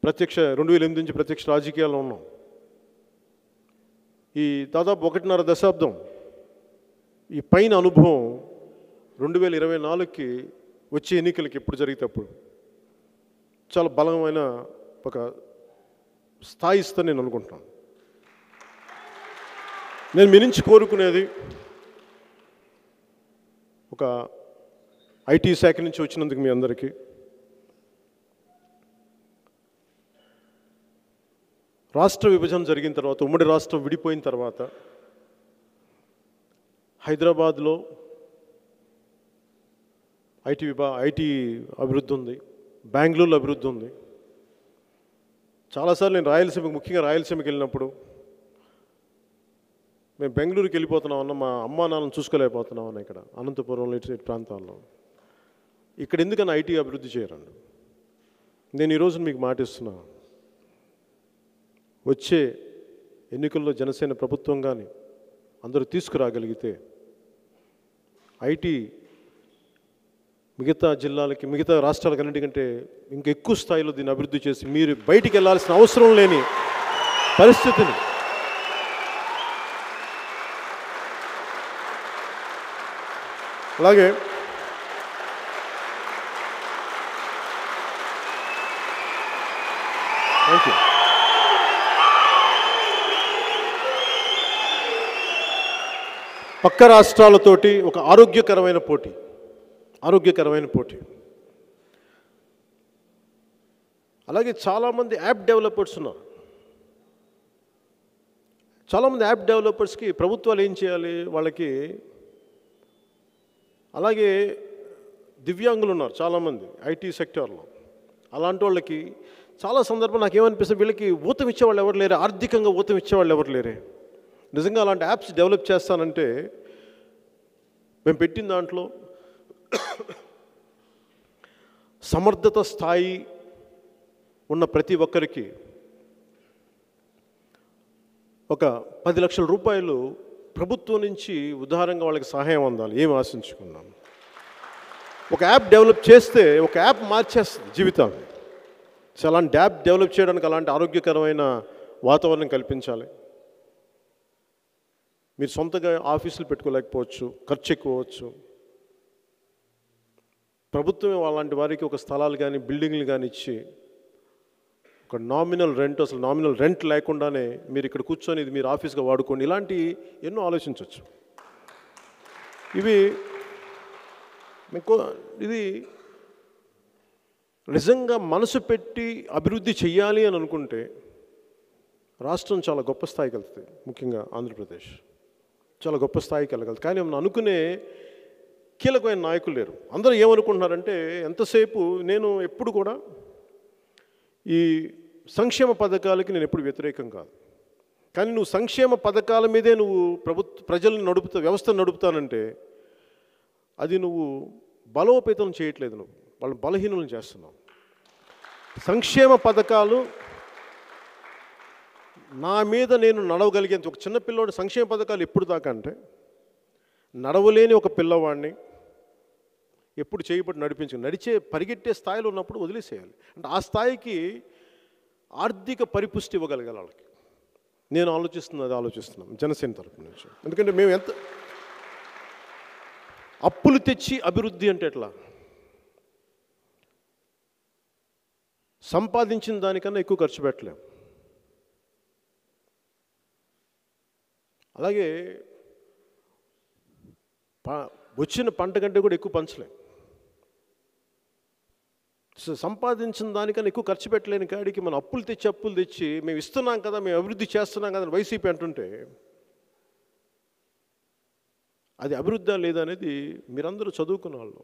2008 నుంచి ప్రత్యక్ష రాజకీయాల్లో ఉన్నాం. ఈ దాదాపు 1.5 దశాబ్దం ఈ పైన అనుభవం 2024కి వచ్చే ఎన్నికలకి ఎప్పుడు జరిగితే అప్పుడు చాలా బలమైన ఒక స్థాయి ఇస్తుందని నేను అనుకుంటున్నాను. నేను మీ నుంచి కోరుకునేది, ఒక ఐటీ శాఖ నుంచి వచ్చినందుకు మీ అందరికీ రాష్ట్ర విభజన జరిగిన తర్వాత, ఉమ్మడి రాష్ట్రం విడిపోయిన తర్వాత హైదరాబాద్లో ఐటీ అభివృద్ధి ఉంది, బెంగళూరులో అభివృద్ధి ఉంది. చాలాసార్లు నేను ముఖ్యంగా రాయలసీమకి వెళ్ళినప్పుడు, మేము బెంగళూరుకి వెళ్ళిపోతున్నామన్న, మా అమ్మా నాన్నను చూసుకోలేకపోతున్నామన్న, ఇక్కడ అనంతపురం ఇటు ప్రాంతాల్లో ఇక్కడ ఎందుకని ఐటీ అభివృద్ధి చేయరండి? నేను ఈరోజు మీకు మాటిస్తున్నా, వచ్చే ఎన్నికల్లో జనసేన ప్రభుత్వం కానీ అందరూ తీసుకురాగలిగితే ఐటీ మిగతా జిల్లాలకి, మిగతా రాష్ట్రాలకు అన్నిటికంటే ఇంకా ఎక్కువ స్థాయిలో దీన్ని అభివృద్ధి చేసి మీరు బయటికి వెళ్ళాల్సిన అవసరం లేని పరిస్థితిని, అలాగే థ్యాంక్ యూ. పక్క రాష్ట్రాలతోటి ఒక ఆరోగ్యకరమైన పోటీ. అలాగే చాలామంది యాప్ డెవలపర్స్ ఉన్నారు. చాలామంది యాప్ డెవలపర్స్కి ప్రభుత్వాలు ఏం చేయాలి? వాళ్ళకి, అలాగే దివ్యాంగులు ఉన్నారు చాలామంది ఐటీ సెక్టార్లో. అలాంటి వాళ్ళకి చాలా సందర్భం నాకేమనిపిస్తుంది, వీళ్ళకి ఊతం ఇచ్చేవాళ్ళు ఎవరు లేరే, ఆర్థికంగా ఊతం ఇచ్చేవాళ్ళు ఎవరు లేరే. నిజంగా అలాంటి యాప్స్ డెవలప్ చేస్తానంటే మేము పెట్టిన దాంట్లో సమర్థత స్థాయి ఉన్న ప్రతి ఒక్కరికి ఒక 10 లక్షల రూపాయలు ప్రభుత్వం నుంచి ఉదారంగా వాళ్ళకి సహాయం అందాలి. ఏం ఆశించుకున్నాం? ఒక యాప్ డెవలప్ చేస్తే ఒక యాప్ మార్చేస్తుంది జీవితాన్ని. సో అలాంటి యాప్ డెవలప్ చేయడానికి అలాంటి ఆరోగ్యకరమైన వాతావరణం కల్పించాలి. మీరు సొంతగా ఆఫీసులు పెట్టుకోలేకపోవచ్చు, ఖర్చు ఎక్కువచ్చు. ప్రభుత్వమే అలాంటి వారికి ఒక స్థలాలు కానీ బిల్డింగ్లు కానీ ఇచ్చి ఒక నామినల్ రెంట్, అసలు నామినల్ రెంట్ లేకుండానే మీరు ఇక్కడ కూర్చొని ఇది మీరు ఆఫీస్గా వాడుకోండి. ఇలాంటి ఎన్నో ఆలోచించవచ్చు. ఇది నిజంగా మనసు పెట్టి అభివృద్ధి చెయ్యాలి అని అనుకుంటే రాష్ట్రం చాలా గొప్ప స్థాయికి వెళ్తుంది. ముఖ్యంగా ఆంధ్రప్రదేశ్ చాలా గొప్ప స్థాయికి వెళ్ళగలుగుతుంది. కానీ మనం అనుకునే కీలకమైన నాయకులు లేరు. అందరూ ఏమనుకుంటున్నారంటే, ఎంతసేపు నేను ఎప్పుడు కూడా ఈ సంక్షేమ పథకాలకి నేను ఎప్పుడు వ్యతిరేకం కాదు, కానీ నువ్వు సంక్షేమ పథకాల మీదే నువ్వు ప్రజల్ని వ్యవస్థను నడుపుతానంటే అది నువ్వు బలోపేతం చేయట్లేదు, నువ్వు వాళ్ళని బలహీనులను చేస్తున్నావు. సంక్షేమ పథకాలు నా మీద నేను నడవగలిగేంత ఒక చిన్న పిల్లవాడు సంక్షేమ పథకాలు ఎప్పుడు దాకా అంటే నడవలేని ఒక పిల్లవాడిని ఎప్పుడు చేయబడి పరిగెట్టే స్థాయిలో ఉన్నప్పుడు వదిలేసేయాలి. అంటే ఆ స్థాయికి ఆర్థిక పరిపుష్టి ఇవ్వగలగాలి వాళ్ళకి. నేను ఆలోచిస్తున్నాను జనసేన తరపు నుంచి. ఎందుకంటే మేము ఎంత అప్పులు తెచ్చి అభివృద్ధి అంటే ఎట్లా? సంపాదించిన దానికన్నా ఎక్కువ ఖర్చు పెట్టలేం. అలాగే వచ్చిన పంట కంటే కూడా ఎక్కువ పంచలేం. సంపాదించిన దానికన్నా ఎక్కువ ఖర్చు పెట్టలేని కాడికి మనం అప్పులు తెచ్చి మేము ఇస్తున్నాం కదా, మేము అభివృద్ధి చేస్తున్నాం కదా వైసీపీ అంటుంటే అది అభివృద్ధి లేదనేది మీరందరూ చదువుకున్న వాళ్ళు,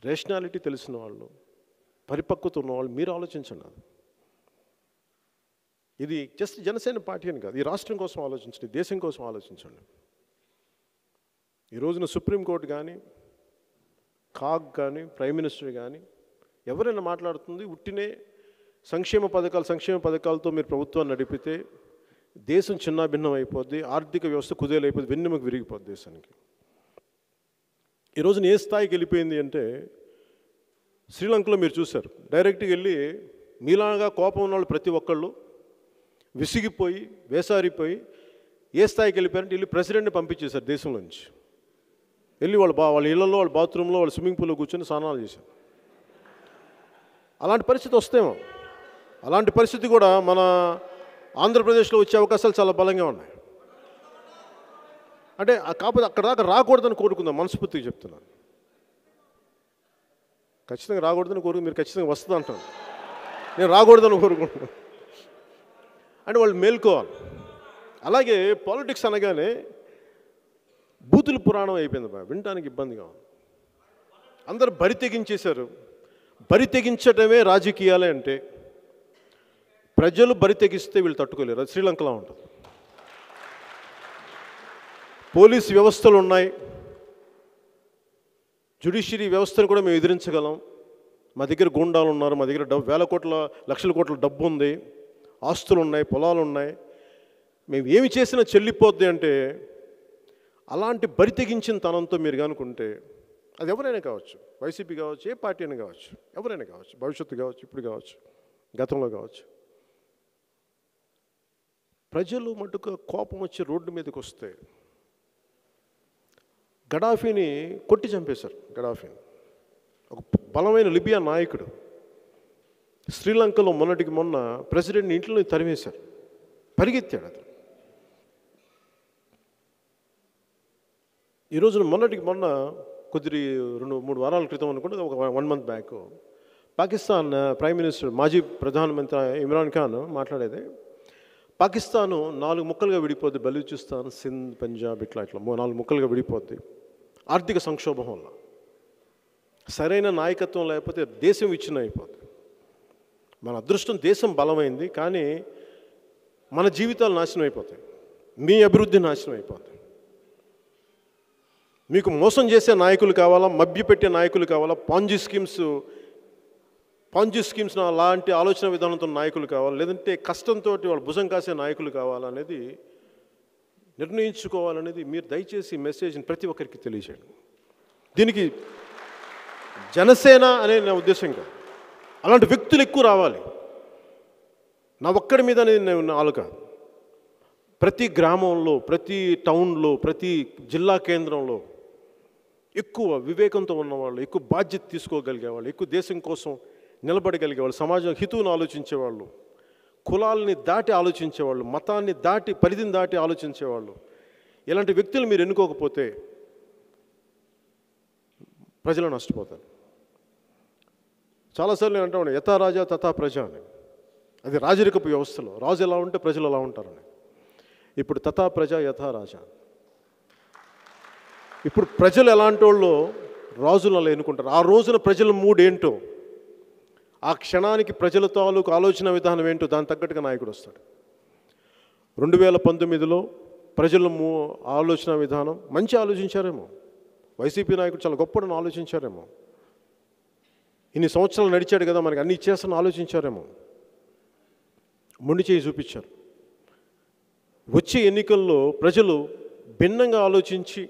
రేషనాలిటీ తెలిసిన వాళ్ళు, పరిపక్వత ఉన్నవాళ్ళు మీరు ఆలోచించండి. ఇది జస్ట్ జనసేన పార్టీ అని కాదు, ఈ రాష్ట్రం కోసం ఆలోచించండి, దేశం కోసం ఆలోచించండి. ఈ రోజున సుప్రీంకోర్టు కానీ, కాగ్ కానీ, ప్రైమ్ మినిస్టర్ కానీ ఎవరైనా మాట్లాడుతుంది ఉట్టినే సంక్షేమ పథకాలతో మీరు ప్రభుత్వాన్ని నడిపితే దేశం చిన్నాభిన్నం అయిపోద్ది, ఆర్థిక వ్యవస్థ కుదేలైపోద్ది, వెన్నెముక విరిగిపోద్ది దేశానికి. ఈ రోజున ఏ స్థాయికి వెళ్ళిపోయింది అంటే, శ్రీలంకలో మీరు చూశారు, డైరెక్ట్గా వెళ్ళి మీలాగా కోపం ఉన్న వాళ్ళు ప్రతి ఒక్కళ్ళు విసిగిపోయి వేసారిపోయి ఏ స్థాయికి వెళ్ళిపోయారంటే వెళ్ళి ప్రెసిడెంట్ని పంపించేశారు దేశంలో నుంచి. వెళ్ళి వాళ్ళ ఇళ్లలో, వాళ్ళ బాత్రూంలో, వాళ్ళ స్విమ్మింగ్ పూల్లో కూర్చొని స్నానాలు చేశారు. అలాంటి పరిస్థితి వస్తేమో, అలాంటి పరిస్థితి కూడా మన ఆంధ్రప్రదేశ్లో వచ్చే అవకాశాలు చాలా బలంగా ఉన్నాయి. అంటే కాకపోతే అక్కడ దాకా రాకూడదని కోరుకుందాం, మనస్ఫూర్తిగా చెప్తున్నాను. ఖచ్చితంగా రాకూడదని మీరు ఖచ్చితంగా వస్తుంది అంటాను, నేను రాకూడదని కోరుకుంటున్నాను. అంటే వాళ్ళు మేల్కోవాలి. అలాగే పాలిటిక్స్ అనగానే బూతుల పురాణం అయిపోయింది, వినటానికి ఇబ్బందిగా ఉంది. అందరూ బరి తెగించేశారు. బరి తెగించటమే రాజకీయాలే అంటే ప్రజలు బరి తెగిస్తే వీళ్ళు తట్టుకోలేరు. అది శ్రీలంకలో ఉంటుంది. పోలీసు వ్యవస్థలు ఉన్నాయి, జ్యుడిషియరీ వ్యవస్థను కూడా మేము ఎదిరించగలం. మా దగ్గర గూండాలు ఉన్నారు, మా దగ్గర లక్షల కోట్ల డబ్బు ఉంది, ఆస్తులు ఉన్నాయి, పొలాలు ఉన్నాయి, మేము ఏమి చేసినా చెల్లిపోద్ది అంటే అలాంటి బరి తెగించిన తనంతో మీరు కనుకుంటే అది ఎవరైనా కావచ్చు, వైసీపీ కావచ్చు, ఏ పార్టీ అయినా కావచ్చు, ఎవరైనా కావచ్చు, భవిష్యత్తు కావచ్చు, ఇప్పుడు కావచ్చు, గతంలో కావచ్చు. ప్రజలు మటుకు కోపం వచ్చి రోడ్డు మీదకి వస్తే గడాఫీని కొట్టి చంపేశారు. గడాఫీని ఒక బలమైన లిబియా నాయకుడు శ్రీలంకలో మొన్నటికి మొన్న ప్రెసిడెంట్ని ఇంట్లో తరిమేశారు, పరిగెత్తాడు అతను. ఈ రోజున మొన్నటికి మొన్న 2-3 వారాల క్రితం అనుకుంటే, ఒక 1 month back Pakistan prime minister, మాజీ ప్రధానమంత్రి ఇమ్రాన్ ఖాన్ మాట్లాడేది, పాకిస్తాను 4 ముక్కలుగా విడిపోద్ది, బలూచిస్తాన్, సింధ్, పంజాబ్ ఇట్లా 4 ముక్కలుగా విడిపోద్ది ఆర్థిక సంక్షోభం వల్ల. సరైన నాయకత్వం లేకపోతే దేశం విచ్ఛిన్నం అయిపోద్ది. మన అదృష్టం దేశం బలమైంది, కానీ మన జీవితాలు నాశనం అయిపోతాయి, మీ అభివృద్ధి నాశనం అయిపోతాయి. మీకు మోసం చేసే నాయకులు కావాలా, మభ్యపెట్టే నాయకులు కావాలా, పాంజీ స్కీమ్స్ అలాంటి ఆలోచన విధానంతో నాయకులు కావాలి, లేదంటే కష్టంతో వాళ్ళు భుజం కాసే నాయకులు కావాలనేది నిర్ణయించుకోవాలనేది మీరు దయచేసి మెసేజ్ని ప్రతి ఒక్కరికి తెలియజేయండి. దీనికి జనసేన అనే నా ఉద్దేశం కాదు. అలాంటి వ్యక్తులు ఎక్కువ రావాలి. నా ఒక్కడి మీద నేను ఆలోక ప్రతి గ్రామంలో, ప్రతి టౌన్లో, ప్రతి జిల్లా కేంద్రంలో ఎక్కువ వివేకంతో ఉన్నవాళ్ళు, ఎక్కువ బాధ్యత తీసుకోగలిగేవాళ్ళు, ఎక్కువ దేశం కోసం నిలబడగలిగేవాళ్ళు, సమాజం హితువును ఆలోచించేవాళ్ళు, కులాలని దాటి ఆలోచించేవాళ్ళు, మతాన్ని దాటి, పరిధిని దాటి ఆలోచించేవాళ్ళు, ఇలాంటి వ్యక్తులు మీరు ఎన్నుకోకపోతే ప్రజలు నష్టపోతారు. చాలాసార్లు నేను అంటాను, యథా రాజా తథా ప్రజ అని. అది రాజరికపు వ్యవస్థలో రాజు ఎలా ఉంటే ప్రజలు ఎలా ఉంటారని. ఇప్పుడు తథా ప్రజ యథా రాజా. ఇప్పుడు ప్రజలు ఎలాంటి వాళ్ళు రాజులు అలా ఎన్నుకుంటారు. ఆ రోజున ప్రజల మూడ్ ఏంటో, ఆ క్షణానికి ప్రజల తాలూకు ఆలోచన విధానం ఏంటో దాని తగ్గట్టుగా నాయకుడు వస్తాడు. 2019లో ప్రజల ఆలోచన విధానం మంచి ఆలోచించారేమో, వైసీపీ నాయకుడు చాలా గొప్పని ఆలోచించారేమో, ఇన్ని సంవత్సరాలు నడిచాడు కదా మనకి అన్ని ఇచ్చేస్తాను ఆలోచించారేమో, మొండి చేయి చూపించారు. వచ్చే ఎన్నికల్లో ప్రజలు భిన్నంగా ఆలోచించి,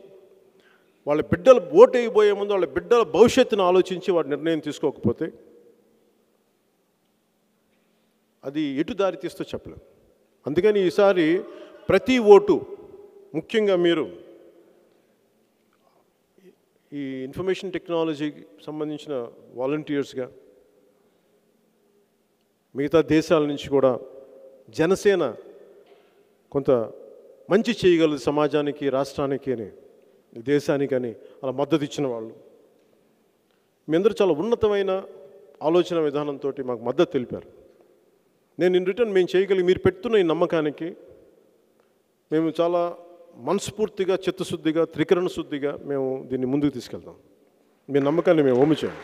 వాళ్ళ బిడ్డలు ఓటు వేయబోయే ముందు వాళ్ళ బిడ్డల భవిష్యత్తును ఆలోచించి వాటి నిర్ణయం తీసుకోకపోతే అది ఎటు దారి తీస్తో చెప్పలేం. అందుకని ఈసారి ప్రతి ఓటు, ముఖ్యంగా మీరు ఈ ఇన్ఫర్మేషన్ టెక్నాలజీకి సంబంధించిన వాలంటీర్స్గా మిగతా దేశాల నుంచి కూడా జనసేన కొంత మంచి చేయగలదు సమాజానికి, రాష్ట్రానికి అని, దేశానికని అలా మద్దతు ఇచ్చిన వాళ్ళు మీ అందరూ చాలా ఉన్నతమైన ఆలోచన విధానంతో మాకు మద్దతు తెలిపారు. నేను ఇన్ రిటర్న్ మేము చేయగలిగి మీరు పెడుతున్న ఈ నమ్మకానికి మేము చాలా మనస్ఫూర్తిగా, చిత్తశుద్ధిగా, త్రికరణ శుద్ధిగా మేము దీన్ని ముందుకు తీసుకెళ్తాం. మీ నమ్మకాన్ని మేము ఓము చేయం.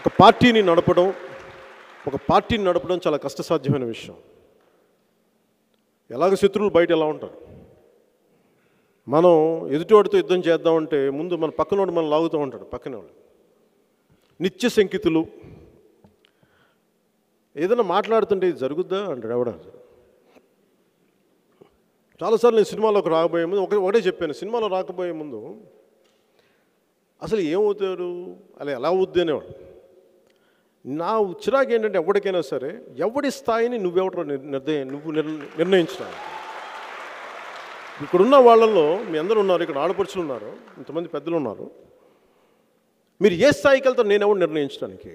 ఒక పార్టీని నడపడం చాలా కష్టసాధ్యమైన విషయం. ఎలాగ శత్రువులు బయట ఎలా ఉంటారు, మనం ఎదుటివాడితో యుద్ధం చేద్దామంటే ముందు మన పక్కనోడు మనం లాగుతూ ఉంటాడు. పక్కనవాడు నిత్య శంకితులు, ఏదైనా మాట్లాడుతుంటే ఇది జరుగుద్దా అంటాడు ఎవడ. చాలాసార్లు నేను సినిమాలోకి రాకపోయే ముందు ఒకటే చెప్పాను, సినిమాలో రాకపోయే ముందు అసలు ఏమవుతాడు, అలా ఎలా అవుద్ది అనేవాడు. నా చిరాకు ఏంటంటే ఎవరికైనా సరే ఎవడి స్థాయిని నువ్వు నిర్ణయించినా. ఇక్కడున్న వాళ్ళల్లో మీ అందరూ ఉన్నారు, ఇక్కడ ఆడపడుచులు ఉన్నారు, ఇంతమంది పెద్దలు ఉన్నారు. మీరు ఏ స్థాయికి వెళ్తారు నేను ఎవరు నిర్ణయించడానికి.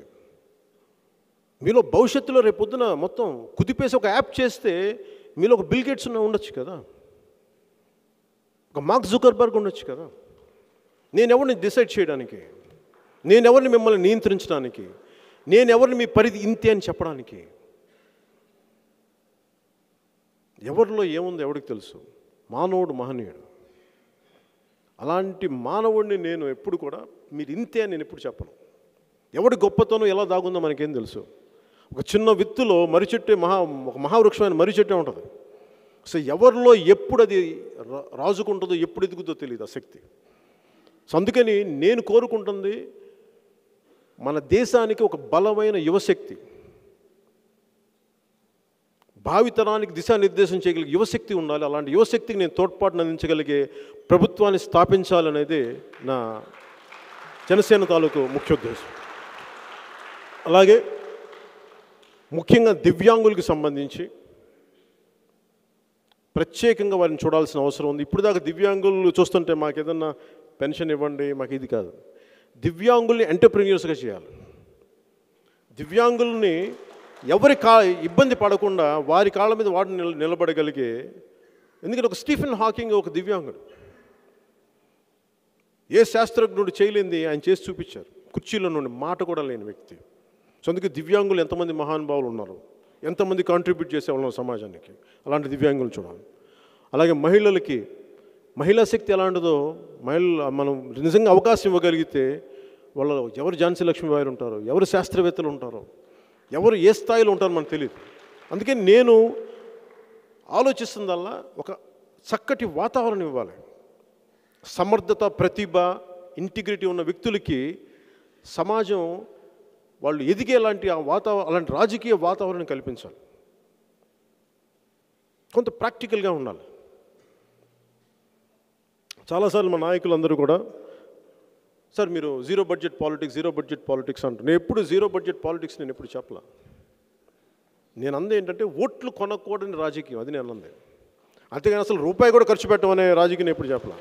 మీలో భవిష్యత్తులో రేపు పొద్దున మొత్తం కుదిపేసి ఒక యాప్ చేస్తే మీలో ఒక బిల్ గేట్స్ ఉండొచ్చు కదా, ఒక మార్క్ జుకర్బర్గ్ ఉండొచ్చు కదా. నేనెవరిని డిసైడ్ చేయడానికి, నేనెవరిని మిమ్మల్ని నియంత్రించడానికి, నేనెవరిని మీ పరిధి ఇంతే అని చెప్పడానికి. ఎవరిలో ఏముందో ఎవరికి తెలుసు. మానవుడు మహనీయుడు. అలాంటి మానవుడిని నేను ఎప్పుడు కూడా మీరు ఇంతే అని నేను ఎప్పుడు చెప్పను. ఎవడి గొప్పతనం ఎలా దాగుందో మనకేం తెలుసు. ఒక చిన్న విత్తులో మర్రి చెట్టు ఒక మహావృక్షమైన మర్రి చెట్టే ఉంటుంది. సో ఎవరిలో ఎప్పుడు అది రాజుకుంటుందో, ఎప్పుడు ఎదుగుతుందో తెలియదు ఆ శక్తి. సో అందుకని నేను కోరుకుంటుంది మన దేశానికి ఒక బలమైన యువశక్తి, భావితరానికి దిశానిర్దేశం చేయగలిగే యువశక్తి ఉండాలి. అలాంటి యువశక్తికి నేను తోడ్పాటును అందించగలిగే ప్రభుత్వాన్ని స్థాపించాలనేది నా జనసేన తాలూకు ముఖ్యోద్దేశం. అలాగే ముఖ్యంగా దివ్యాంగులకు సంబంధించి ప్రత్యేకంగా వారిని చూడాల్సిన అవసరం ఉంది. ఇప్పుడు దాకా దివ్యాంగులు చూస్తుంటే మాకు ఏదన్నా పెన్షన్ ఇవ్వండి, మాకు ఇది కాదు. దివ్యాంగుల్ని ఎంటర్ప్రెన్యూర్స్గా చేయాలి. దివ్యాంగుల్ని ఎవరి ఇబ్బంది పడకుండా వారి కాళ్ళ మీద వాడు నిలబడగలిగే. ఎందుకంటే ఒక స్టీఫెన్ హాకింగ్ ఒక దివ్యాంగుడు, ఏ శాస్త్రజ్ఞుడు చేయలేంది ఆయన చేసి చూపించారు. కుర్చీలో నుండి మాట కూడా లేని వ్యక్తి. సో అందుకే దివ్యాంగులు ఎంతమంది మహానుభావులు ఉన్నారు, ఎంతమంది కాంట్రిబ్యూట్ చేసేవాళ్ళం సమాజానికి. అలాంటి దివ్యాంగులు చూడాలి. అలాగే మహిళా శక్తి ఎలాంటిదో, మనం నిజంగా అవకాశం ఇవ్వగలిగితే వాళ్ళ ఎవరు ఝాన్సీ లక్ష్మీబాయి ఉంటారో, ఎవరు శాస్త్రవేత్తలు ఉంటారో, ఎవరు ఏ స్థాయిలో ఉంటారో మనకు తెలియదు. అందుకే నేను ఆలోచిస్తుందల్లా ఒక చక్కటి వాతావరణం ఇవ్వాలి. సమర్థత, ప్రతిభ, ఇంటిగ్రిటీ ఉన్న వ్యక్తులకి సమాజం వాళ్ళు ఎదిగేలాంటి అలాంటి రాజకీయ వాతావరణం కల్పించాలి. కొంత ప్రాక్టికల్గా ఉండాలి. చాలాసార్లు మా నాయకులందరూ కూడా సార్ మీరు జీరో బడ్జెట్ పాలిటిక్స్ అంటారు. నేను ఎప్పుడు జీరో బడ్జెట్ పాలిటిక్స్ నేను ఎప్పుడు చెప్పలా. నేను అంది ఏంటంటే ఓట్లు కొనకూడని రాజకీయం, అది నేను అంది. అంతేగాని అసలు రూపాయి కూడా ఖర్చు పెట్టమనే రాజకీయం ఎప్పుడు చెప్పలా.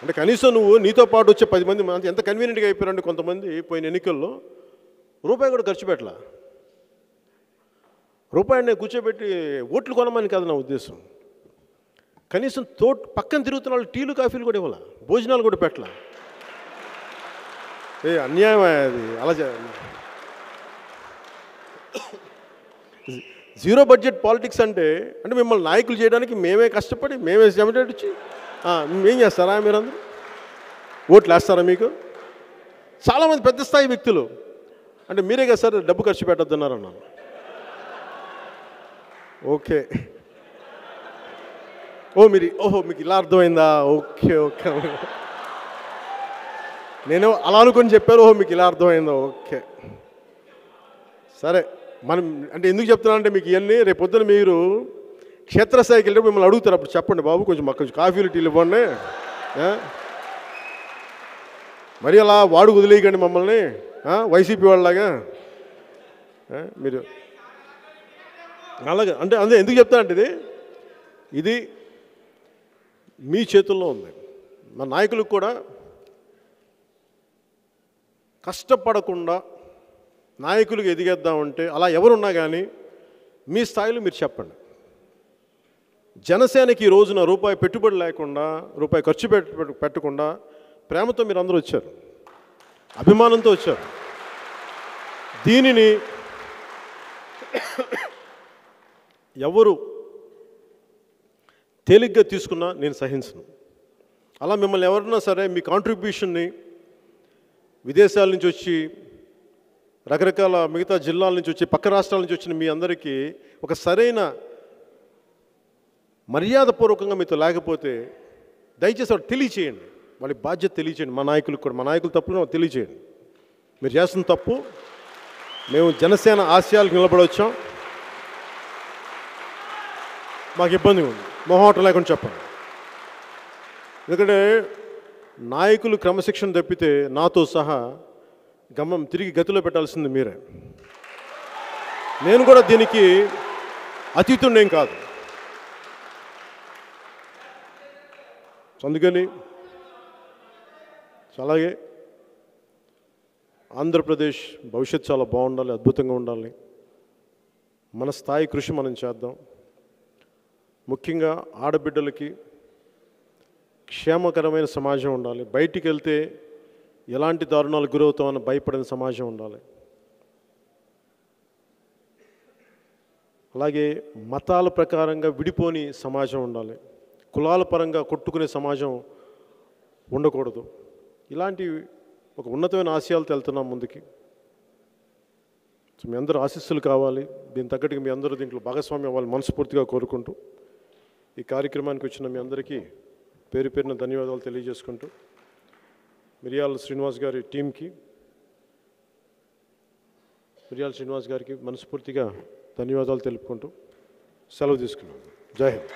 అంటే కనీసం నువ్వు నీతో పాటు వచ్చే 10 మంది ఎంత కన్వీనియంట్గా అయిపోయారంటే కొంతమంది పోయిన ఎన్నికల్లో రూపాయి కూడా ఖర్చు పెట్టలా. రూపాయిని కూర్చోబెట్టి ఓట్లు కొనమని కాదు నా ఉద్దేశం. కనీసం పక్కన తిరుగుతున్న వాళ్ళు టీలు కాఫీలు కూడా ఇవ్వాల, భోజనాలు కూడా పెట్టాల. అన్యాయం అది. అలా జీరో బడ్జెట్ పాలిటిక్స్ అంటే మిమ్మల్ని నాయకులు చేయడానికి మేమే కష్టపడి మేమే చెమటొచ్చి ఏం చేస్తారా? మీరందరూ ఓట్లు వేస్తారా? మీకు చాలామంది పెద్ద స్థాయి వ్యక్తులు అంటే మీరే కదా సార్ డబ్బు ఖర్చు పెట్టద్దన్నారన్నాను. ఓకే, మీకు ఇలా అర్థమైందా? ఓకే, నేను అలా అనుకొని చెప్పారు. మీకు ఇలా అర్థమైందా? ఓకే, సరే. మనం అంటే ఎందుకు చెప్తున్నానంటే మీకు ఇవన్నీ రేపు పొద్దున మీరు క్షేత్రస్థాయికి వెళ్ళి మిమ్మల్ని అడుగుతారు. అప్పుడు చెప్పండి బాబు, కొంచెం కాఫీలు టీలు ఇవ్వండి, మరి అలా వాడు వదిలేయకండి మమ్మల్ని వైసీపీ వాళ్ళలాగా మీరు అలాగే. అంటే ఎందుకు చెప్తానంటే ఇది మీ చేతుల్లో ఉంది. మా నాయకులకు కూడా కష్టపడకుండా నాయకులకు ఎదిగేద్దామంటే అలా ఎవరున్నా కానీ మీ స్థాయిలో మీరు చెప్పండి. జనసేనకి ఈ రోజున రూపాయి పెట్టుబడి లేకుండా, రూపాయి ఖర్చు పెట్టకుండా ప్రేమతో మీరు అందరూ వచ్చారు, అభిమానంతో వచ్చారు. దీనిని ఎవరు తేలిగ్గా తీసుకున్నా నేను సహించను. అలా మిమ్మల్ని ఎవరన్నా సరే మీ కాంట్రిబ్యూషన్ని విదేశాల నుంచి వచ్చి రకరకాల మిగతా జిల్లాల నుంచి వచ్చి పక్క రాష్ట్రాల నుంచి వచ్చిన మీ అందరికీ ఒక సరైన మర్యాదపూర్వకంగా మీతో లేకపోతే దయచేసి వాడు తెలియచేయండి, వాళ్ళ బాధ్యత తెలియచేయండి. మా నాయకులకు కూడా, మా నాయకులు తప్పును తెలియచేయండి. మీరు చేస్తున్న తప్పు, మేము జనసేన ఆశయాలకు నిలబడవచ్చాం, మాకు ఇబ్బంది ఉంది, మొహమాటం లేకుండా చెప్పండి. ఎందుకంటే నాయకులు క్రమశిక్షణ తప్పితే నాతో సహా తిరిగి గతిలో పెట్టాల్సింది మీరే. నేను కూడా దీనికి అతీతుడేం కాదు. అందుకని అలాగే ఆంధ్రప్రదేశ్ భవిష్యత్తు చాలా బాగుండాలి, అద్భుతంగా ఉండాలి. మన స్థాయి కృషి మనం చేద్దాం. ముఖ్యంగా ఆడబిడ్డలకి క్షేమకరమైన సమాజం ఉండాలి. బయటికి వెళ్తే ఎలాంటి దారుణాలకు గురవుతామని భయపడిన సమాజం ఉండాలి. అలాగే మతాల ప్రకారంగా విడిపోని సమాజం ఉండాలి. కులాల పరంగా కొట్టుకునే సమాజం ఉండకూడదు. ఇలాంటి ఒక ఉన్నతమైన ఆశయాలతో వెళ్తున్నాం ముందుకి. మీ అందరూ ఆశీస్సులు కావాలి. దీని తగ్గట్టుగా మీ అందరూ దీంట్లో భాగస్వామ్యం అవ్వాలి మనస్ఫూర్తిగా కోరుకుంటూ ఈ కార్యక్రమానికి వచ్చిన మీ అందరికీ పేరు పేరున ధన్యవాదాలు తెలియజేసుకుంటూ మిరియాల శ్రీనివాస్ గారి టీంకి, మిరియాల శ్రీనివాస్ గారికి మనస్ఫూర్తిగా ధన్యవాదాలు తెలుపుకుంటూ సెలవు తీసుకున్నాను. జై హింద్.